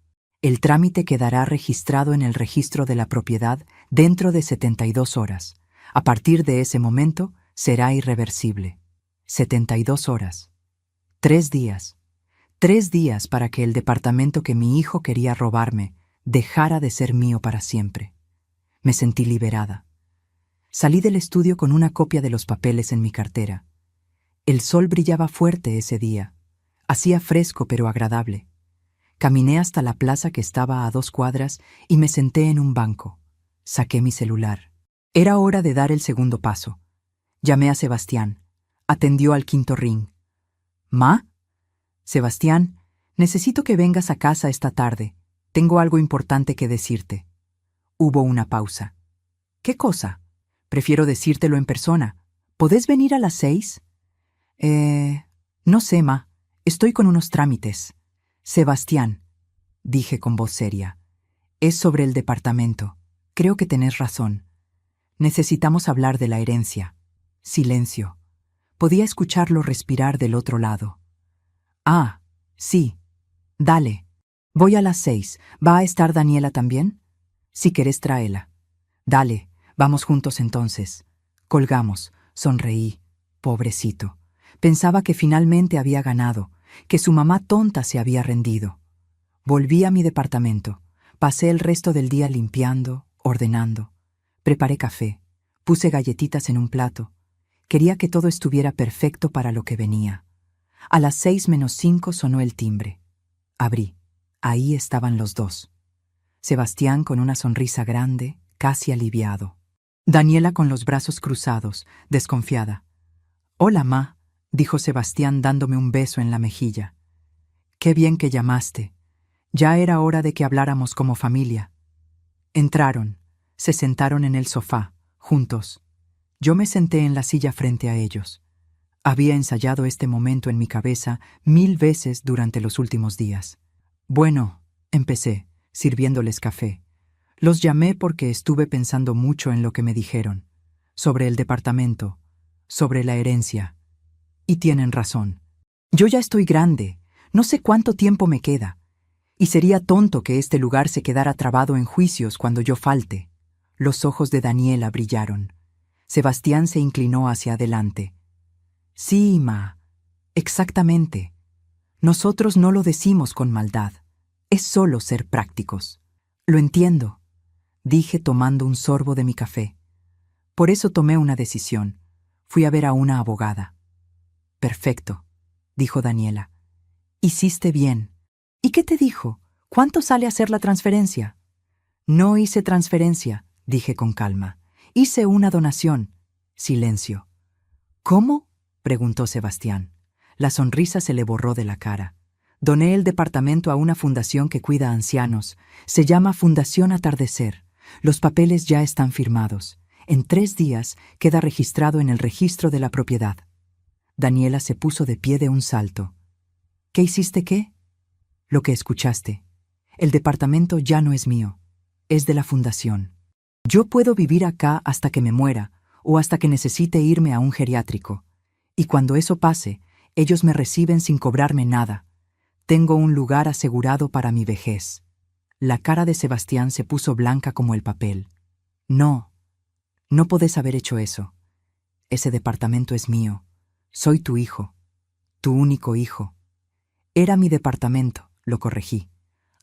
El trámite quedará registrado en el registro de la propiedad dentro de 72 horas. A partir de ese momento será irreversible. 72 horas. 3 días. 3 días para que el departamento que mi hijo quería robarme dejara de ser mío para siempre. Me sentí liberada. Salí del estudio con una copia de los papeles en mi cartera. El sol brillaba fuerte ese día. Hacía fresco pero agradable. Caminé hasta la plaza que estaba a 2 cuadras y me senté en un banco. Saqué mi celular. Era hora de dar el segundo paso. Llamé a Sebastián. Atendió al quinto ring. ¿Ma? Sebastián, necesito que vengas a casa esta tarde. Tengo algo importante que decirte. Hubo una pausa. ¿Qué cosa? Prefiero decírtelo en persona. ¿Podés venir a las 6? No sé, ma. Estoy con unos trámites. Sebastián, dije con voz seria, es sobre el departamento. Creo que tenés razón. Necesitamos hablar de la herencia. Silencio. Podía escucharlo respirar del otro lado. Ah, sí. Dale. Voy a las 6. ¿Va a estar Daniela también? Si querés, tráela. Dale, vamos juntos entonces. Colgamos. Sonreí. Pobrecito. Pensaba que finalmente había ganado, que su mamá tonta se había rendido. Volví a mi departamento. Pasé el resto del día limpiando, ordenando. Preparé café. Puse galletitas en un plato. Quería que todo estuviera perfecto para lo que venía. A las 6:05 sonó el timbre. Abrí. Ahí estaban los dos. Sebastián con una sonrisa grande, casi aliviado. Daniela con los brazos cruzados, desconfiada. «Hola, ma», dijo Sebastián dándome un beso en la mejilla. «Qué bien que llamaste. Ya era hora de que habláramos como familia». Entraron, se sentaron en el sofá, juntos. Yo me senté en la silla frente a ellos. Había ensayado este momento en mi cabeza 1000 veces durante los últimos días. «Bueno», empecé, sirviéndoles café. Los llamé porque estuve pensando mucho en lo que me dijeron, sobre el departamento, sobre la herencia. Y tienen razón. Yo ya estoy grande, no sé cuánto tiempo me queda, y sería tonto que este lugar se quedara trabado en juicios cuando yo falte. Los ojos de Daniela brillaron. Sebastián se inclinó hacia adelante. «Sí, ma, exactamente. Nosotros no lo decimos con maldad. Es solo ser prácticos». «Lo entiendo», dije tomando un sorbo de mi café. Por eso tomé una decisión. Fui a ver a una abogada. «Perfecto», dijo Daniela. «Hiciste bien». «¿Y qué te dijo? ¿Cuánto sale hacer la transferencia?» «No hice transferencia», dije con calma. «Hice una donación». Silencio. «¿Cómo?», preguntó Sebastián. La sonrisa se le borró de la cara. «Doné el departamento a una fundación que cuida a ancianos. Se llama Fundación Atardecer. Los papeles ya están firmados. En 3 días queda registrado en el registro de la propiedad». Daniela se puso de pie de un salto. «¿Qué hiciste qué?». «Lo que escuchaste. El departamento ya no es mío. Es de la fundación. Yo puedo vivir acá hasta que me muera o hasta que necesite irme a un geriátrico. Y cuando eso pase, ellos me reciben sin cobrarme nada. Tengo un lugar asegurado para mi vejez». La cara de Sebastián se puso blanca como el papel. «No, no podés haber hecho eso. Ese departamento es mío. Soy tu hijo, tu único hijo». «Era mi departamento», lo corregí.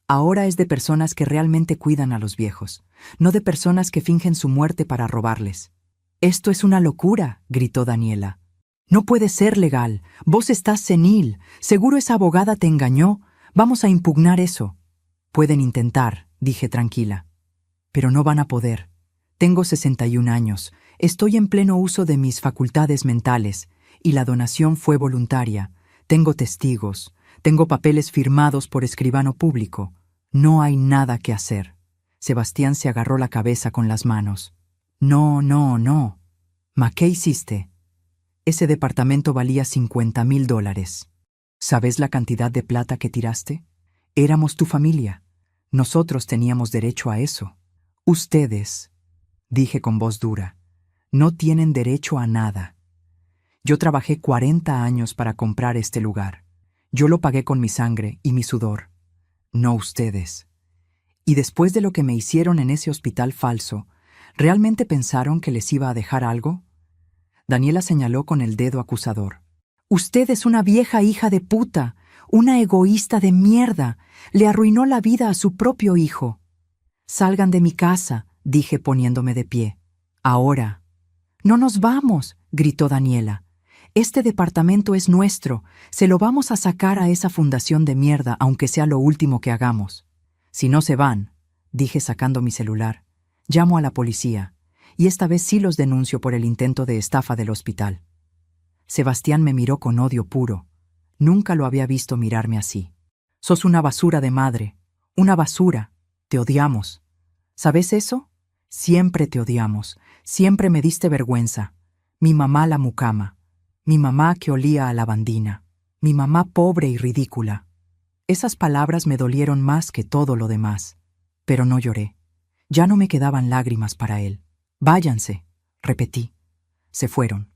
«Ahora es de personas que realmente cuidan a los viejos, no de personas que fingen su muerte para robarles». «Esto es una locura», gritó Daniela. «No puede ser legal. Vos estás senil. Seguro esa abogada te engañó. Vamos a impugnar eso». «Pueden intentar», dije tranquila. «Pero no van a poder. Tengo 61 años. Estoy en pleno uso de mis facultades mentales. Y la donación fue voluntaria. Tengo testigos. Tengo papeles firmados por escribano público. No hay nada que hacer. Sebastián se agarró la cabeza con las manos. No, no, no. ¿Ma qué hiciste? Ese departamento valía $50,000. ¿Sabes la cantidad de plata que tiraste? Éramos tu familia. Nosotros teníamos derecho a eso. Ustedes, dije con voz dura, no tienen derecho a nada. Yo trabajé 40 años para comprar este lugar. Yo lo pagué con mi sangre y mi sudor. No ustedes. Y después de lo que me hicieron en ese hospital falso, ¿realmente pensaron que les iba a dejar algo? Daniela señaló con el dedo acusador. Usted es una vieja hija de puta, una egoísta de mierda. Le arruinó la vida a su propio hijo. Salgan de mi casa, dije poniéndome de pie. Ahora. No nos vamos, gritó Daniela. Este departamento es nuestro. Se lo vamos a sacar a esa fundación de mierda, aunque sea lo último que hagamos. Si no se van, dije sacando mi celular, llamo a la policía, y esta vez sí los denuncio por el intento de estafa del hospital. Sebastián me miró con odio puro. Nunca lo había visto mirarme así. Sos una basura de madre, una basura. Te odiamos. ¿Sabes eso? Siempre te odiamos. Siempre me diste vergüenza. Mi mamá la mucama. Mi mamá que olía a lavandina. Mi mamá pobre y ridícula. Esas palabras me dolieron más que todo lo demás. Pero no lloré. Ya no me quedaban lágrimas para él. Váyanse, repetí. Se fueron.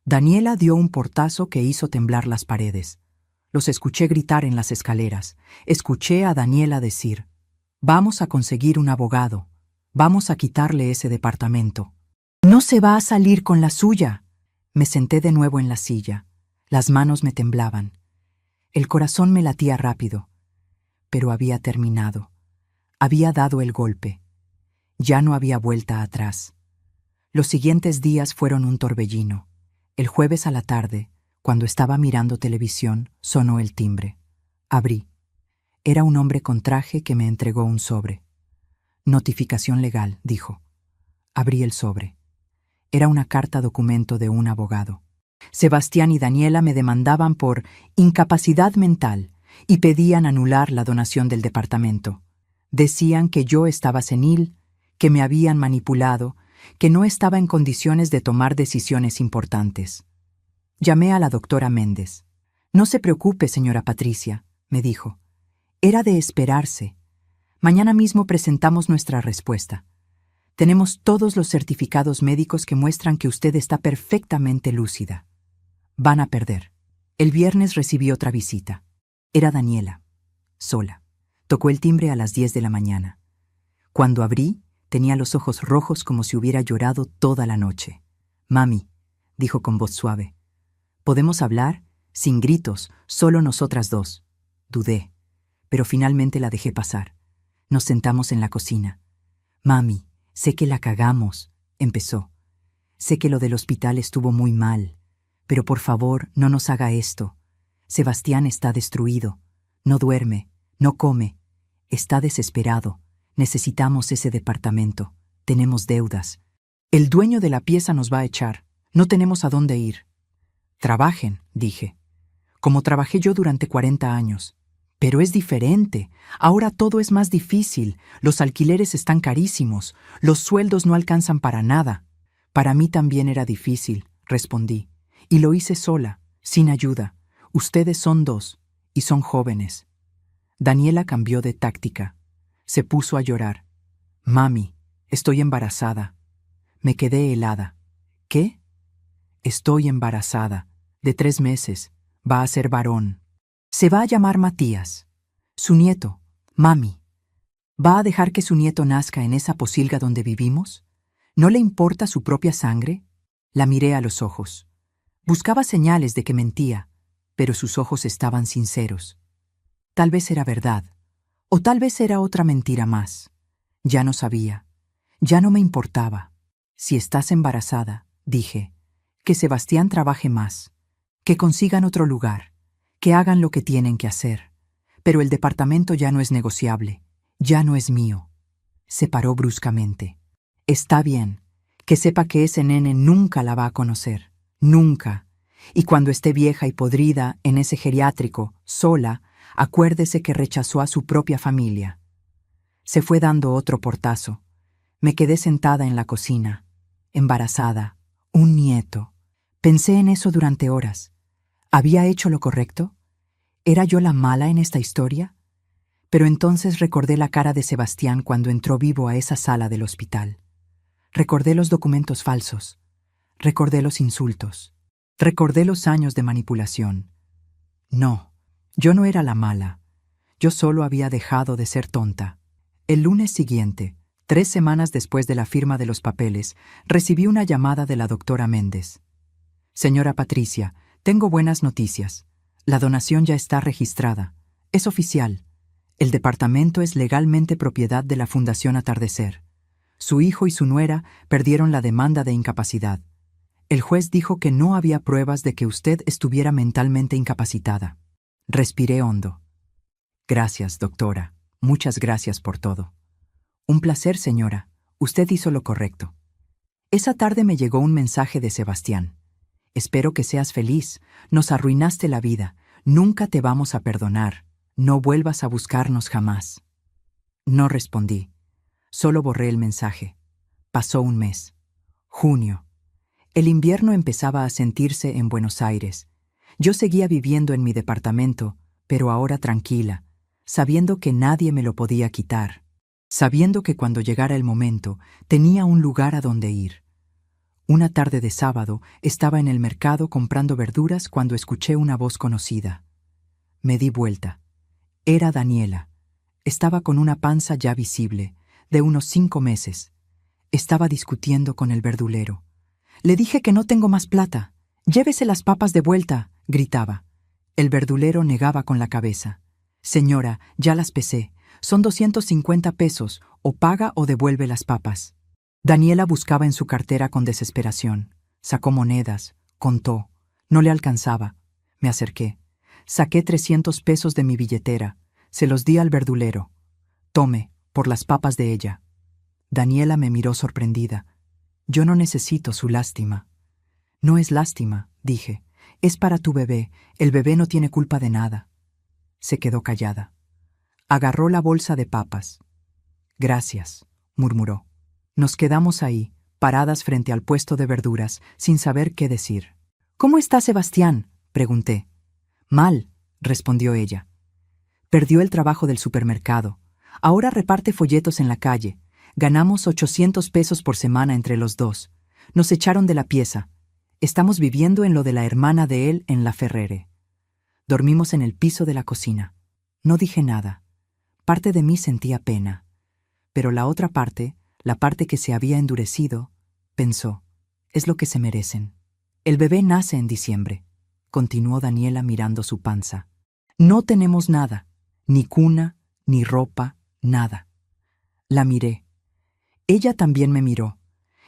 Daniela dio un portazo que hizo temblar las paredes. Los escuché gritar en las escaleras. Escuché a Daniela decir: «Vamos a conseguir un abogado. Vamos a quitarle ese departamento». «No se va a salir con la suya». Me senté de nuevo en la silla. Las manos me temblaban. El corazón me latía rápido. Pero había terminado. Había dado el golpe. Ya no había vuelta atrás. Los siguientes días fueron un torbellino. El jueves a la tarde, cuando estaba mirando televisión, sonó el timbre. Abrí. Era un hombre con traje que me entregó un sobre. «Notificación legal», dijo. Abrí el sobre. Era una carta documento de un abogado. Sebastián y Daniela me demandaban por incapacidad mental y pedían anular la donación del departamento. Decían que yo estaba senil, que me habían manipulado, que no estaba en condiciones de tomar decisiones importantes. Llamé a la doctora Méndez. «No se preocupe, señora Patricia», me dijo. «Era de esperarse. Mañana mismo presentamos nuestra respuesta. Tenemos todos los certificados médicos que muestran que usted está perfectamente lúcida. Van a perder». El viernes recibí otra visita. Era Daniela, sola. Tocó el timbre a las 10 de la mañana. Cuando abrí, tenía los ojos rojos como si hubiera llorado toda la noche. «Mami», dijo con voz suave. «¿Podemos hablar? Sin gritos, solo nosotras dos». Dudé, pero finalmente la dejé pasar. Nos sentamos en la cocina. «Mami, sé que la cagamos», empezó. «Sé que lo del hospital estuvo muy mal, pero por favor no nos haga esto. Sebastián está destruido. No duerme, no come. Está desesperado. Necesitamos ese departamento. Tenemos deudas. El dueño de la pieza nos va a echar. No tenemos a dónde ir». «Trabajen», dije. «Como trabajé yo durante 40 años. Pero es diferente. Ahora todo es más difícil. Los alquileres están carísimos. Los sueldos no alcanzan para nada». «Para mí también era difícil», respondí. «Y lo hice sola, sin ayuda. Ustedes son dos, y son jóvenes». Daniela cambió de táctica. Se puso a llorar. «Mami, estoy embarazada». Me quedé helada. «¿Qué?» «Estoy embarazada. De 3 meses. Va a ser varón. Se va a llamar Matías. Su nieto. Mami. ¿Va a dejar que su nieto nazca en esa posilga donde vivimos? ¿No le importa su propia sangre?» La miré a los ojos. Buscaba señales de que mentía, pero sus ojos estaban sinceros. Tal vez era verdad, o tal vez era otra mentira más. Ya no sabía. Ya no me importaba. «Si estás embarazada», dije, «que Sebastián trabaje más, que consigan otro lugar, que hagan lo que tienen que hacer. Pero el departamento ya no es negociable, ya no es mío». Se paró bruscamente. «Está bien, que sepa que ese nene nunca la va a conocer, nunca. Y cuando esté vieja y podrida en ese geriátrico, sola, Acuérdese que rechazó a su propia familia. Se fue dando otro portazo. Me quedé sentada en la cocina, embarazada, un nieto. Pensé en eso durante horas. ¿Había hecho lo correcto? ¿Era yo la mala en esta historia? Pero entonces recordé la cara de Sebastián cuando entró vivo a esa sala del hospital. Recordé los documentos falsos. Recordé los insultos. Recordé los años de manipulación. No, yo no era la mala. Yo solo había dejado de ser tonta. El lunes siguiente, 3 semanas después de la firma de los papeles, recibí una llamada de la doctora Méndez. Señora Patricia, tengo buenas noticias. La donación ya está registrada. Es oficial. El departamento es legalmente propiedad de la Fundación Atardecer. Su hijo y su nuera perdieron la demanda de incapacidad. El juez dijo que no había pruebas de que usted estuviera mentalmente incapacitada. Respiré hondo. Gracias, doctora. Muchas gracias por todo. Un placer, señora. Usted hizo lo correcto. Esa tarde me llegó un mensaje de Sebastián. Espero que seas feliz. Nos arruinaste la vida. Nunca te vamos a perdonar. No vuelvas a buscarnos jamás. No respondí. Solo borré el mensaje. Pasó un mes. Junio. El invierno empezaba a sentirse en Buenos Aires. Yo seguía viviendo en mi departamento, pero ahora tranquila, sabiendo que nadie me lo podía quitar, sabiendo que cuando llegara el momento tenía un lugar a donde ir. Una tarde de sábado estaba en el mercado comprando verduras cuando escuché una voz conocida. Me di vuelta. Era Daniela. Estaba con una panza ya visible, de unos 5 meses. Estaba discutiendo con el verdulero. «Le dije que no tengo más plata. Llévese las papas de vuelta», gritaba. El verdulero negaba con la cabeza. «Señora, ya las pesé. Son 250 pesos. O paga o devuelve las papas». Daniela buscaba en su cartera con desesperación. Sacó monedas. Contó. No le alcanzaba. Me acerqué. Saqué 300 pesos de mi billetera. Se los di al verdulero. «Tome, por las papas de ella». Daniela me miró sorprendida. «Yo no necesito su lástima». «No es lástima», dije. «Es para tu bebé. El bebé no tiene culpa de nada». Se quedó callada. Agarró la bolsa de papas. «Gracias», murmuró. Nos quedamos ahí, paradas frente al puesto de verduras, sin saber qué decir. «¿Cómo está Sebastián?», pregunté. «Mal», respondió ella. Perdió el trabajo del supermercado. Ahora reparte folletos en la calle. Ganamos 800 pesos por semana entre los dos. Nos echaron de la pieza. Estamos viviendo en lo de la hermana de él en La Ferrere. Dormimos en el piso de la cocina. No dije nada. Parte de mí sentía pena. Pero la otra parte, la parte que se había endurecido, pensó, es lo que se merecen. El bebé nace en diciembre, continuó Daniela mirando su panza. No tenemos nada, ni cuna, ni ropa, nada. La miré. Ella también me miró.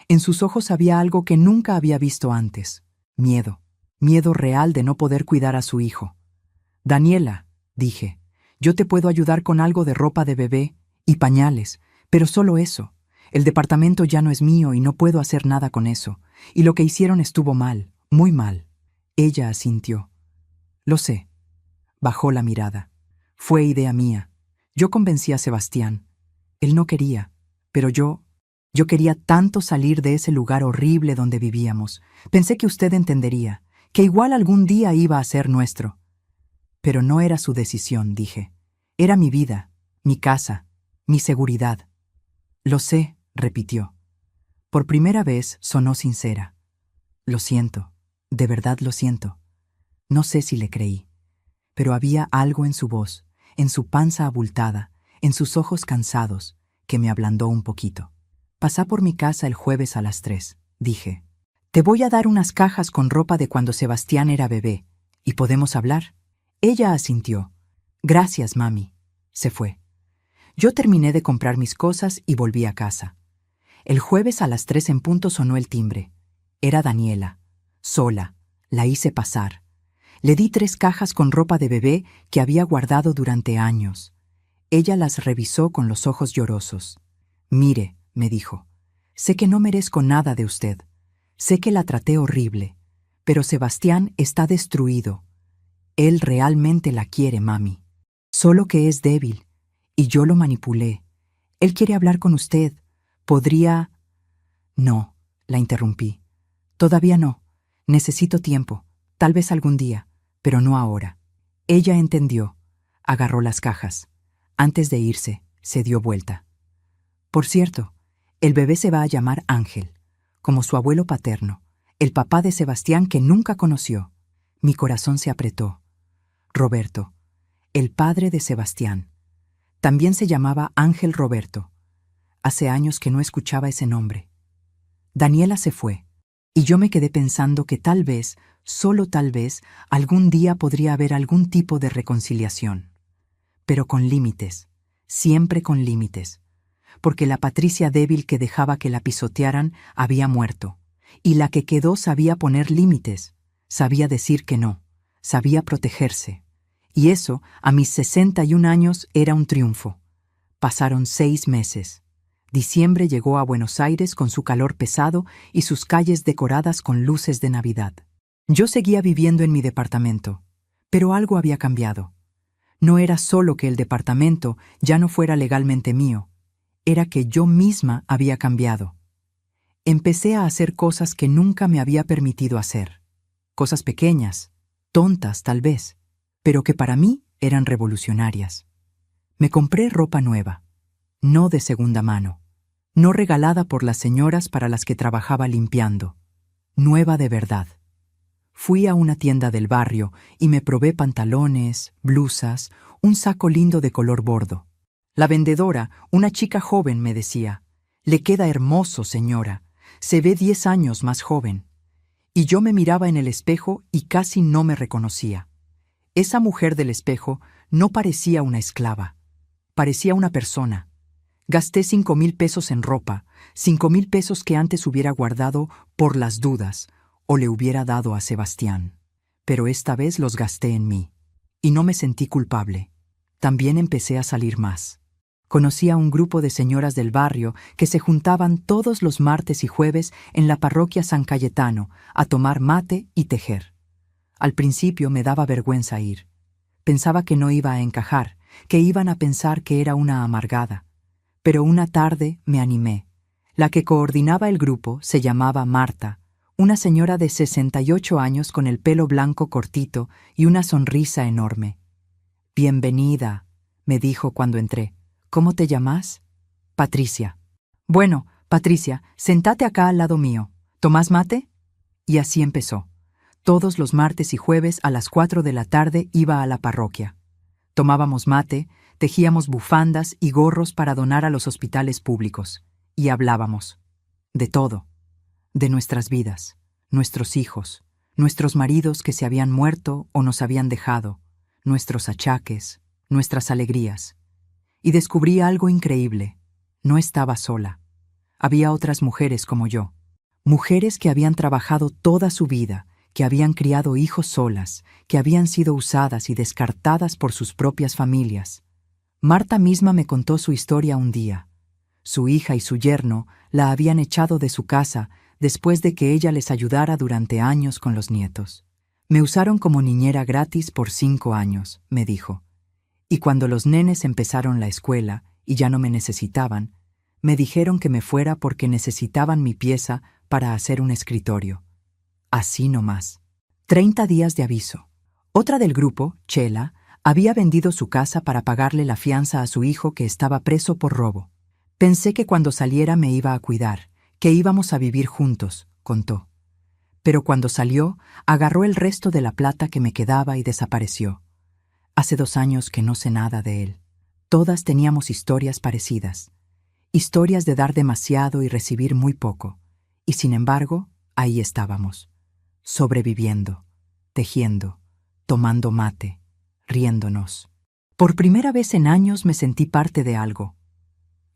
En sus ojos había algo que nunca había visto antes. Miedo. Miedo real de no poder cuidar a su hijo. «Daniela», dije, «yo te puedo ayudar con algo de ropa de bebé y pañales, pero solo eso. El departamento ya no es mío y no puedo hacer nada con eso. Y lo que hicieron estuvo mal, muy mal». Ella asintió. «Lo sé». Bajó la mirada. «Fue idea mía. Yo convencí a Sebastián. Él no quería, pero yo quería tanto salir de ese lugar horrible donde vivíamos. Pensé que usted entendería, que igual algún día iba a ser nuestro». Pero no era su decisión, dije. Era mi vida, mi casa, mi seguridad. «Lo sé», repitió. Por primera vez sonó sincera. «Lo siento, de verdad lo siento». No sé si le creí, pero había algo en su voz, en su panza abultada, en sus ojos cansados, que me ablandó un poquito. «Pasá por mi casa el jueves a las 3», dije. «Te voy a dar unas cajas con ropa de cuando Sebastián era bebé, y podemos hablar». Ella asintió. «Gracias, mami». Se fue. Yo terminé de comprar mis cosas y volví a casa. El jueves a las 3 en punto sonó el timbre. Era Daniela. Sola. La hice pasar. Le di 3 cajas con ropa de bebé que había guardado durante años. Ella las revisó con los ojos llorosos. «Mire», me dijo, «sé que no merezco nada de usted. Sé que la traté horrible. Pero Sebastián está destruido. Él realmente la quiere, mami». Solo que es débil, y yo lo manipulé. Él quiere hablar con usted. ¿Podría...? No, la interrumpí. Todavía no. Necesito tiempo. Tal vez algún día, pero no ahora. Ella entendió. Agarró las cajas. Antes de irse, se dio vuelta. Por cierto, el bebé se va a llamar Ángel, como su abuelo paterno, el papá de Sebastián que nunca conoció. Mi corazón se apretó. Roberto, el padre de Sebastián. También se llamaba Ángel Roberto. Hace años que no escuchaba ese nombre. Daniela se fue, y yo me quedé pensando que tal vez, solo tal vez, algún día podría haber algún tipo de reconciliación. Pero con límites, siempre con límites, porque la Patricia débil que dejaba que la pisotearan había muerto, y la que quedó sabía poner límites, sabía decir que no, sabía protegerse. Y eso, a mis 61 años, era un triunfo. Pasaron 6 meses. Diciembre llegó a Buenos Aires con su calor pesado y sus calles decoradas con luces de Navidad. Yo seguía viviendo en mi departamento, pero algo había cambiado. No era solo que el departamento ya no fuera legalmente mío, era que yo misma había cambiado. Empecé a hacer cosas que nunca me había permitido hacer. Cosas pequeñas, tontas tal vez, pero que para mí eran revolucionarias. Me compré ropa nueva, no de segunda mano, no regalada por las señoras para las que trabajaba limpiando, nueva de verdad. Fui a una tienda del barrio y me probé pantalones, blusas, un saco lindo de color bordo. La vendedora, una chica joven, me decía, «Le queda hermoso, señora, se ve 10 años más joven». Y yo me miraba en el espejo y casi no me reconocía. Esa mujer del espejo no parecía una esclava, parecía una persona. Gasté 5,000 pesos en ropa, 5,000 pesos que antes hubiera guardado por las dudas o le hubiera dado a Sebastián. Pero esta vez los gasté en mí. Y no me sentí culpable. También empecé a salir más. Conocí a un grupo de señoras del barrio que se juntaban todos los martes y jueves en la parroquia San Cayetano a tomar mate y tejer. Al principio me daba vergüenza ir. Pensaba que no iba a encajar, que iban a pensar que era una amargada. Pero una tarde me animé. La que coordinaba el grupo se llamaba Marta, una señora de 68 años con el pelo blanco cortito y una sonrisa enorme. «Bienvenida», me dijo cuando entré. «¿Cómo te llamas?» «Patricia». «Bueno, Patricia, sentate acá al lado mío. ¿Tomás mate?» Y así empezó. Todos los martes y jueves a las 4 de la tarde iba a la parroquia. Tomábamos mate, tejíamos bufandas y gorros para donar a los hospitales públicos. Y hablábamos. De todo. De nuestras vidas, nuestros hijos, nuestros maridos que se habían muerto o nos habían dejado, nuestros achaques, nuestras alegrías. Y descubrí algo increíble. No estaba sola. Había otras mujeres como yo. Mujeres que habían trabajado toda su vida, que habían criado hijos solas, que habían sido usadas y descartadas por sus propias familias. Marta misma me contó su historia un día. Su hija y su yerno la habían echado de su casa después de que ella les ayudara durante años con los nietos. Me usaron como niñera gratis por 5 años, me dijo. Y cuando los nenes empezaron la escuela y ya no me necesitaban, me dijeron que me fuera porque necesitaban mi pieza para hacer un escritorio. Así nomás. 30 días de aviso. Otra del grupo, Chela, había vendido su casa para pagarle la fianza a su hijo que estaba preso por robo. Pensé que cuando saliera me iba a cuidar, que íbamos a vivir juntos, contó. Pero cuando salió, agarró el resto de la plata que me quedaba y desapareció. Hace 2 años que no sé nada de él. Todas teníamos historias parecidas. Historias de dar demasiado y recibir muy poco. Y sin embargo, ahí estábamos. Sobreviviendo, tejiendo, tomando mate, riéndonos. Por primera vez en años me sentí parte de algo.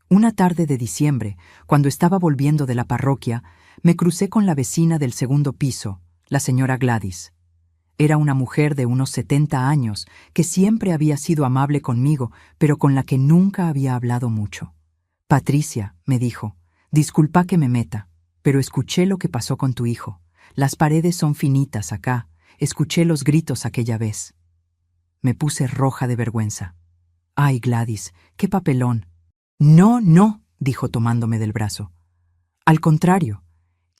Una tarde de diciembre, cuando estaba volviendo de la parroquia, me crucé con la vecina del segundo piso, la señora Gladys. Era una mujer de unos 70 años que siempre había sido amable conmigo, pero con la que nunca había hablado mucho. «Patricia», me dijo, «disculpa que me meta, pero escuché lo que pasó con tu hijo. Las paredes son finitas acá. Escuché los gritos aquella vez». Me puse roja de vergüenza. Ay, Gladys, qué papelón. No, no, dijo tomándome del brazo. Al contrario,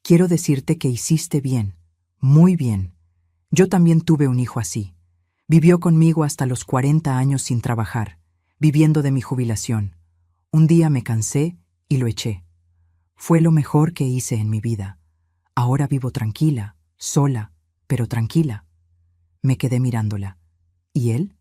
quiero decirte que hiciste bien, muy bien. Yo también tuve un hijo así. Vivió conmigo hasta los 40 años sin trabajar, viviendo de mi jubilación. Un día me cansé y lo eché. Fue lo mejor que hice en mi vida. Ahora vivo tranquila, sola, pero tranquila. Me quedé mirándola. ¿Y él?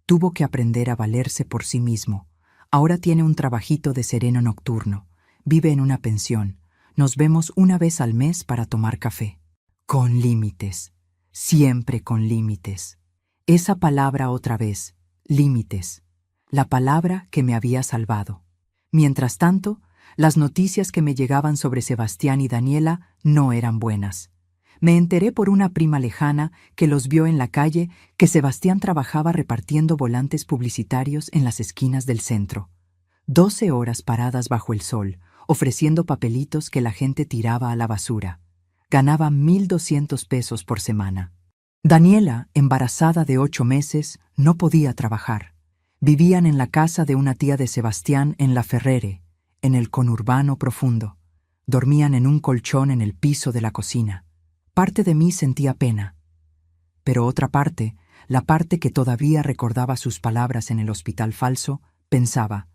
Tuvo que aprender a valerse por sí mismo. Ahora tiene un trabajito de sereno nocturno. Vive en una pensión. Nos vemos una vez al mes para tomar café. Con límites. Siempre con límites. Esa palabra otra vez. Límites. La palabra que me había salvado. Mientras tanto, las noticias que me llegaban sobre Sebastián y Daniela no eran buenas. Me enteré por una prima lejana que los vio en la calle que Sebastián trabajaba repartiendo volantes publicitarios en las esquinas del centro. 12 horas paradas bajo el sol, ofreciendo papelitos que la gente tiraba a la basura. Ganaba 1,200 pesos por semana. Daniela, embarazada de 8 meses, no podía trabajar. Vivían en la casa de una tía de Sebastián en La Ferrere, en el conurbano profundo. Dormían en un colchón en el piso de la cocina. Parte de mí sentía pena, pero otra parte, la parte que todavía recordaba sus palabras en el hospital falso, pensaba,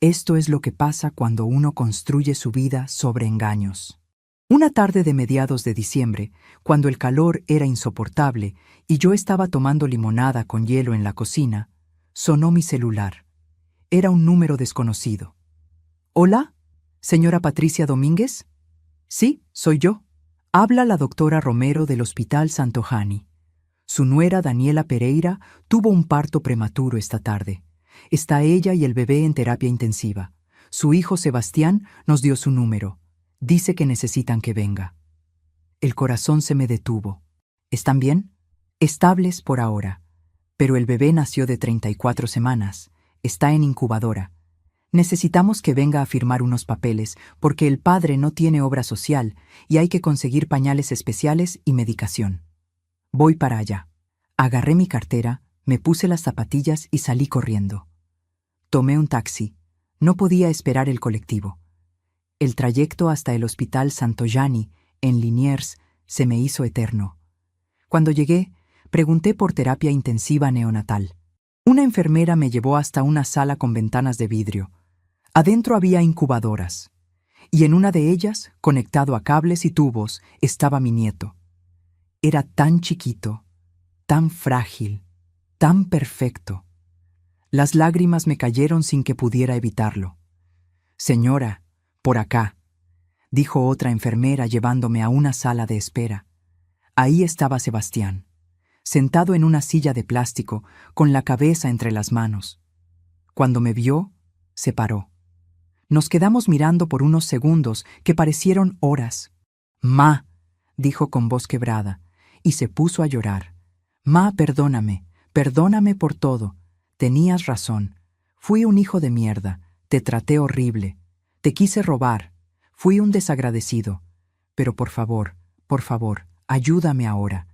esto es lo que pasa cuando uno construye su vida sobre engaños. Una tarde de mediados de diciembre, cuando el calor era insoportable y yo estaba tomando limonada con hielo en la cocina, sonó mi celular. Era un número desconocido. ¿Hola? ¿Señora Patricia Domínguez? Sí, soy yo. Habla la doctora Romero del Hospital Santo Jani. Su nuera Daniela Pereira tuvo un parto prematuro esta tarde. Está ella y el bebé en terapia intensiva. Su hijo Sebastián nos dio su número. Dice que necesitan que venga. El corazón se me detuvo. ¿Están bien? Estables por ahora. Pero el bebé nació de 34 semanas. Está en incubadora. Necesitamos que venga a firmar unos papeles porque el padre no tiene obra social y hay que conseguir pañales especiales y medicación. Voy para allá. Agarré mi cartera, me puse las zapatillas y salí corriendo. Tomé un taxi. No podía esperar el colectivo. El trayecto hasta el Hospital Santo Jani, en Liniers, se me hizo eterno. Cuando llegué, pregunté por terapia intensiva neonatal. Una enfermera me llevó hasta una sala con ventanas de vidrio. Adentro había incubadoras, y en una de ellas, conectado a cables y tubos, estaba mi nieto. Era tan chiquito, tan frágil, tan perfecto. Las lágrimas me cayeron sin que pudiera evitarlo. Señora, por acá, dijo otra enfermera llevándome a una sala de espera. Ahí estaba Sebastián, sentado en una silla de plástico, con la cabeza entre las manos. Cuando me vio, se paró. Nos quedamos mirando por unos segundos que parecieron horas. «Ma», dijo con voz quebrada, y se puso a llorar. «Ma, perdóname, perdóname por todo. Tenías razón. Fui un hijo de mierda. Te traté horrible. Te quise robar. Fui un desagradecido. Pero por favor, ayúdame ahora.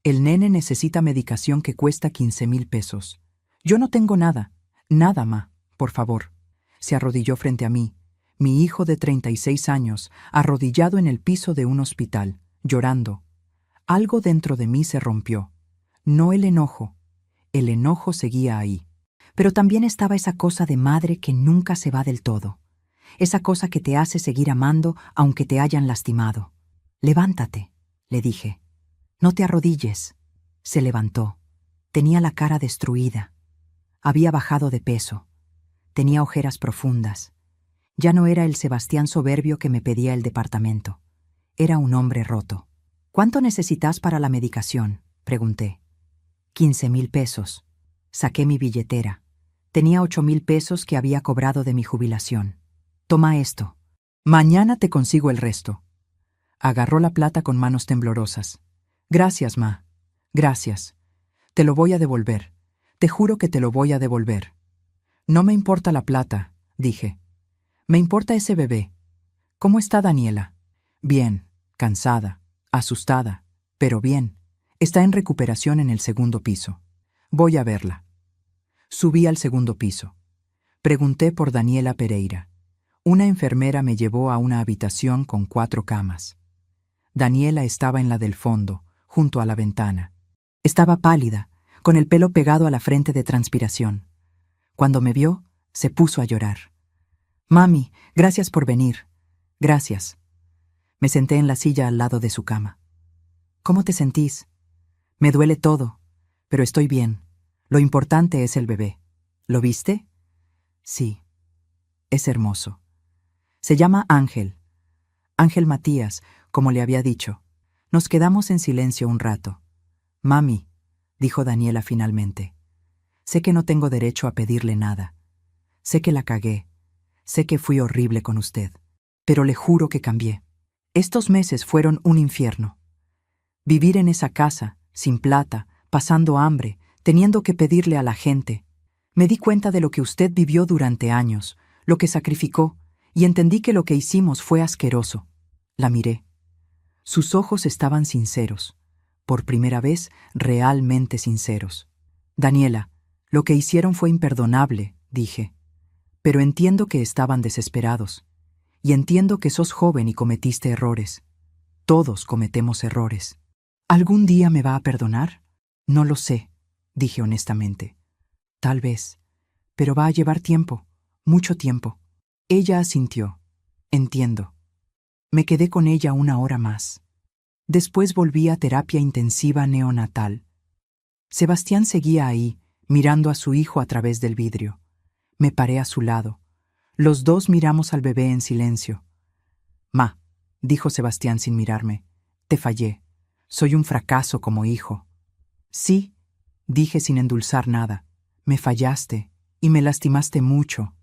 El nene necesita medicación que cuesta 15,000 pesos. Yo no tengo nada. Nada, ma. Por favor». Se arrodilló frente a mí, mi hijo de 36 años, arrodillado en el piso de un hospital, llorando. Algo dentro de mí se rompió. No el enojo seguía ahí. Pero también estaba esa cosa de madre que nunca se va del todo. Esa cosa que te hace seguir amando aunque te hayan lastimado. «Levántate», le dije. «No te arrodilles». Se levantó. Tenía la cara destruida. Había bajado de peso. Tenía ojeras profundas. Ya no era el Sebastián soberbio que me pedía el departamento. Era un hombre roto. «¿Cuánto necesitas para la medicación?», pregunté. 15,000 pesos. Saqué mi billetera. Tenía 8,000 pesos que había cobrado de mi jubilación. «Toma esto. Mañana te consigo el resto». Agarró la plata con manos temblorosas. «Gracias, ma. Gracias. Te lo voy a devolver. Te juro que te lo voy a devolver». «No me importa la plata», dije. «Me importa ese bebé. ¿Cómo está Daniela?» «Bien, cansada, asustada, pero bien. Está en recuperación en el segundo piso. Voy a verla». Subí al segundo piso. Pregunté por Daniela Pereira. Una enfermera me llevó a una habitación con 4 camas. Daniela estaba en la del fondo, junto a la ventana. Estaba pálida, con el pelo pegado a la frente de transpiración. Cuando me vio, se puso a llorar. «Mami, gracias por venir. Gracias». Me senté en la silla al lado de su cama. «¿Cómo te sentís?» «Me duele todo, pero estoy bien. Lo importante es el bebé. ¿Lo viste?» «Sí. Es hermoso. Se llama Ángel. Ángel Matías, como le había dicho». Nos quedamos en silencio un rato. «Mami», dijo Daniela finalmente, «sé que no tengo derecho a pedirle nada. Sé que la cagué. Sé que fui horrible con usted. Pero le juro que cambié. Estos meses fueron un infierno. Vivir en esa casa, sin plata, pasando hambre, teniendo que pedirle a la gente. Me di cuenta de lo que usted vivió durante años, lo que sacrificó, y entendí que lo que hicimos fue asqueroso». La miré. Sus ojos estaban sinceros. Por primera vez, realmente sinceros. «Daniela, lo que hicieron fue imperdonable», dije. «Pero entiendo que estaban desesperados. Y entiendo que sos joven y cometiste errores. Todos cometemos errores. ¿Algún día me va a perdonar? No lo sé», dije honestamente. «Tal vez. Pero va a llevar tiempo. Mucho tiempo». Ella asintió. «Entiendo». Me quedé con ella 1 hora más. Después volví a terapia intensiva neonatal. Sebastián seguía ahí, mirando a su hijo a través del vidrio. Me paré a su lado. Los dos miramos al bebé en silencio. «Ma», dijo Sebastián sin mirarme, «te fallé. Soy un fracaso como hijo». «Sí», dije sin endulzar nada, «me fallaste y me lastimaste mucho».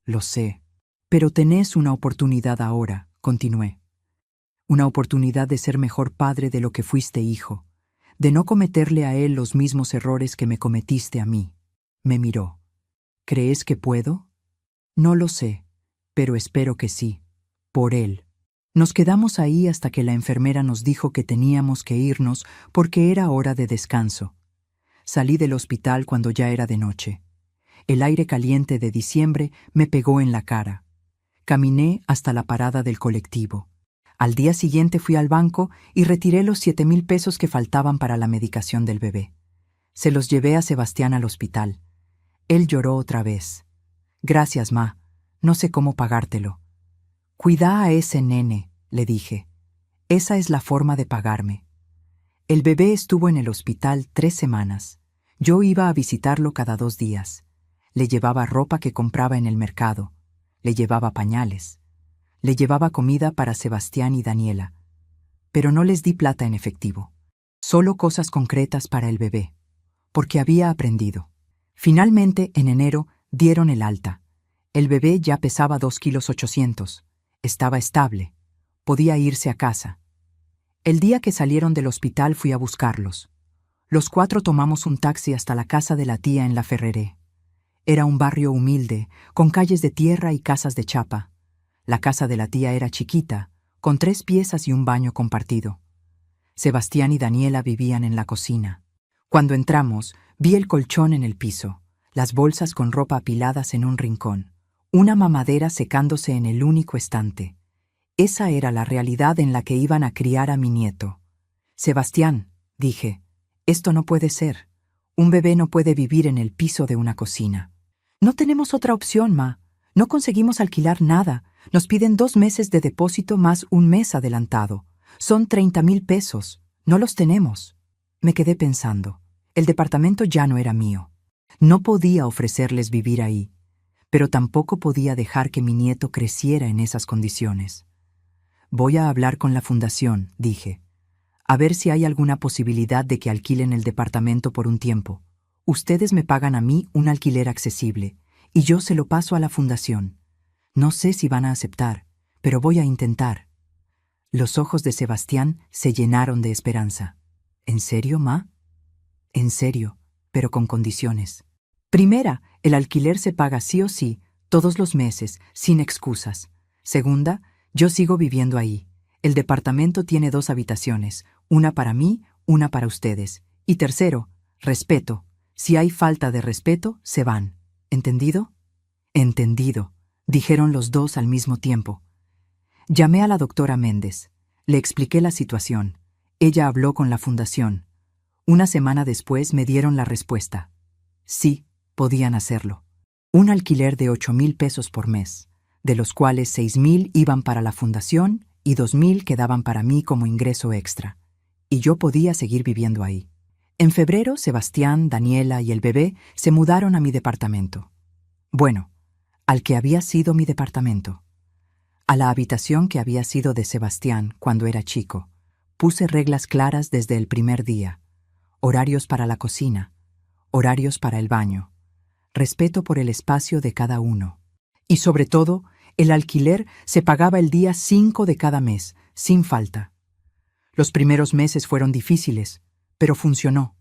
«Lo sé. Pero tenés una oportunidad ahora», continué. «Una oportunidad de ser mejor padre de lo que fuiste hijo, de no cometerle a él los mismos errores que me cometiste a mí». Me miró. «¿Crees que puedo?» «No lo sé, pero espero que sí. Por él». Nos quedamos ahí hasta que la enfermera nos dijo que teníamos que irnos porque era hora de descanso. Salí del hospital cuando ya era de noche. El aire caliente de diciembre me pegó en la cara. Caminé hasta la parada del colectivo. Al día siguiente fui al banco y retiré los 7,000 pesos que faltaban para la medicación del bebé. Se los llevé a Sebastián al hospital. Él lloró otra vez. «Gracias, ma. No sé cómo pagártelo». «Cuida a ese nene», le dije. «Esa es la forma de pagarme». El bebé estuvo en el hospital 3 semanas. Yo iba a visitarlo cada 2 días. Le llevaba ropa que compraba en el mercado. Le llevaba pañales. Le llevaba comida para Sebastián y Daniela. Pero no les di plata en efectivo. Solo cosas concretas para el bebé. Porque había aprendido. Finalmente, en enero, dieron el alta. El bebé ya pesaba 2,8 kilos. Estaba estable. Podía irse a casa. El día que salieron del hospital fui a buscarlos. Los 4 tomamos un taxi hasta la casa de la tía en La Ferreré. Era un barrio humilde, con calles de tierra y casas de chapa. La casa de la tía era chiquita, con 3 piezas y un baño compartido. Sebastián y Daniela vivían en la cocina. Cuando entramos, vi el colchón en el piso, las bolsas con ropa apiladas en un rincón, una mamadera secándose en el único estante. Esa era la realidad en la que iban a criar a mi nieto. «Sebastián», dije, «esto no puede ser. Un bebé no puede vivir en el piso de una cocina». «No tenemos otra opción, ma. No conseguimos alquilar nada. Nos piden 2 meses de depósito más 1 mes adelantado. Son 30,000 pesos. No los tenemos». Me quedé pensando. El departamento ya no era mío. No podía ofrecerles vivir ahí, pero tampoco podía dejar que mi nieto creciera en esas condiciones. «Voy a hablar con la fundación», dije. «A ver si hay alguna posibilidad de que alquilen el departamento por un tiempo. Ustedes me pagan a mí un alquiler accesible, y yo se lo paso a la fundación. No sé si van a aceptar, pero voy a intentar». Los ojos de Sebastián se llenaron de esperanza. «¿En serio, ma?» «En serio, pero con condiciones. Primera, el alquiler se paga sí o sí, todos los meses, sin excusas. Segunda, yo sigo viviendo ahí. El departamento tiene 2 habitaciones, una para mí, una para ustedes. Y tercero, respeto. Si hay falta de respeto, se van. ¿Entendido? Entendido, dijeron los dos al mismo tiempo. Llamé a la doctora Méndez. Le expliqué la situación. Ella habló con la fundación. Una semana después me dieron la respuesta. Sí, podían hacerlo. Un alquiler de 8,000 pesos por mes, de los cuales 6,000 iban para la fundación y 2,000 quedaban para mí como ingreso extra. Y yo podía seguir viviendo ahí. En febrero, Sebastián, Daniela y el bebé se mudaron a mi departamento. Bueno, al que había sido mi departamento. A la habitación que había sido de Sebastián cuando era chico. Puse reglas claras desde el primer día. Horarios para la cocina. Horarios para el baño. Respeto por el espacio de cada uno. Y sobre todo, el alquiler se pagaba el día 5 de cada mes, sin falta. Los primeros meses fueron difíciles, pero funcionó.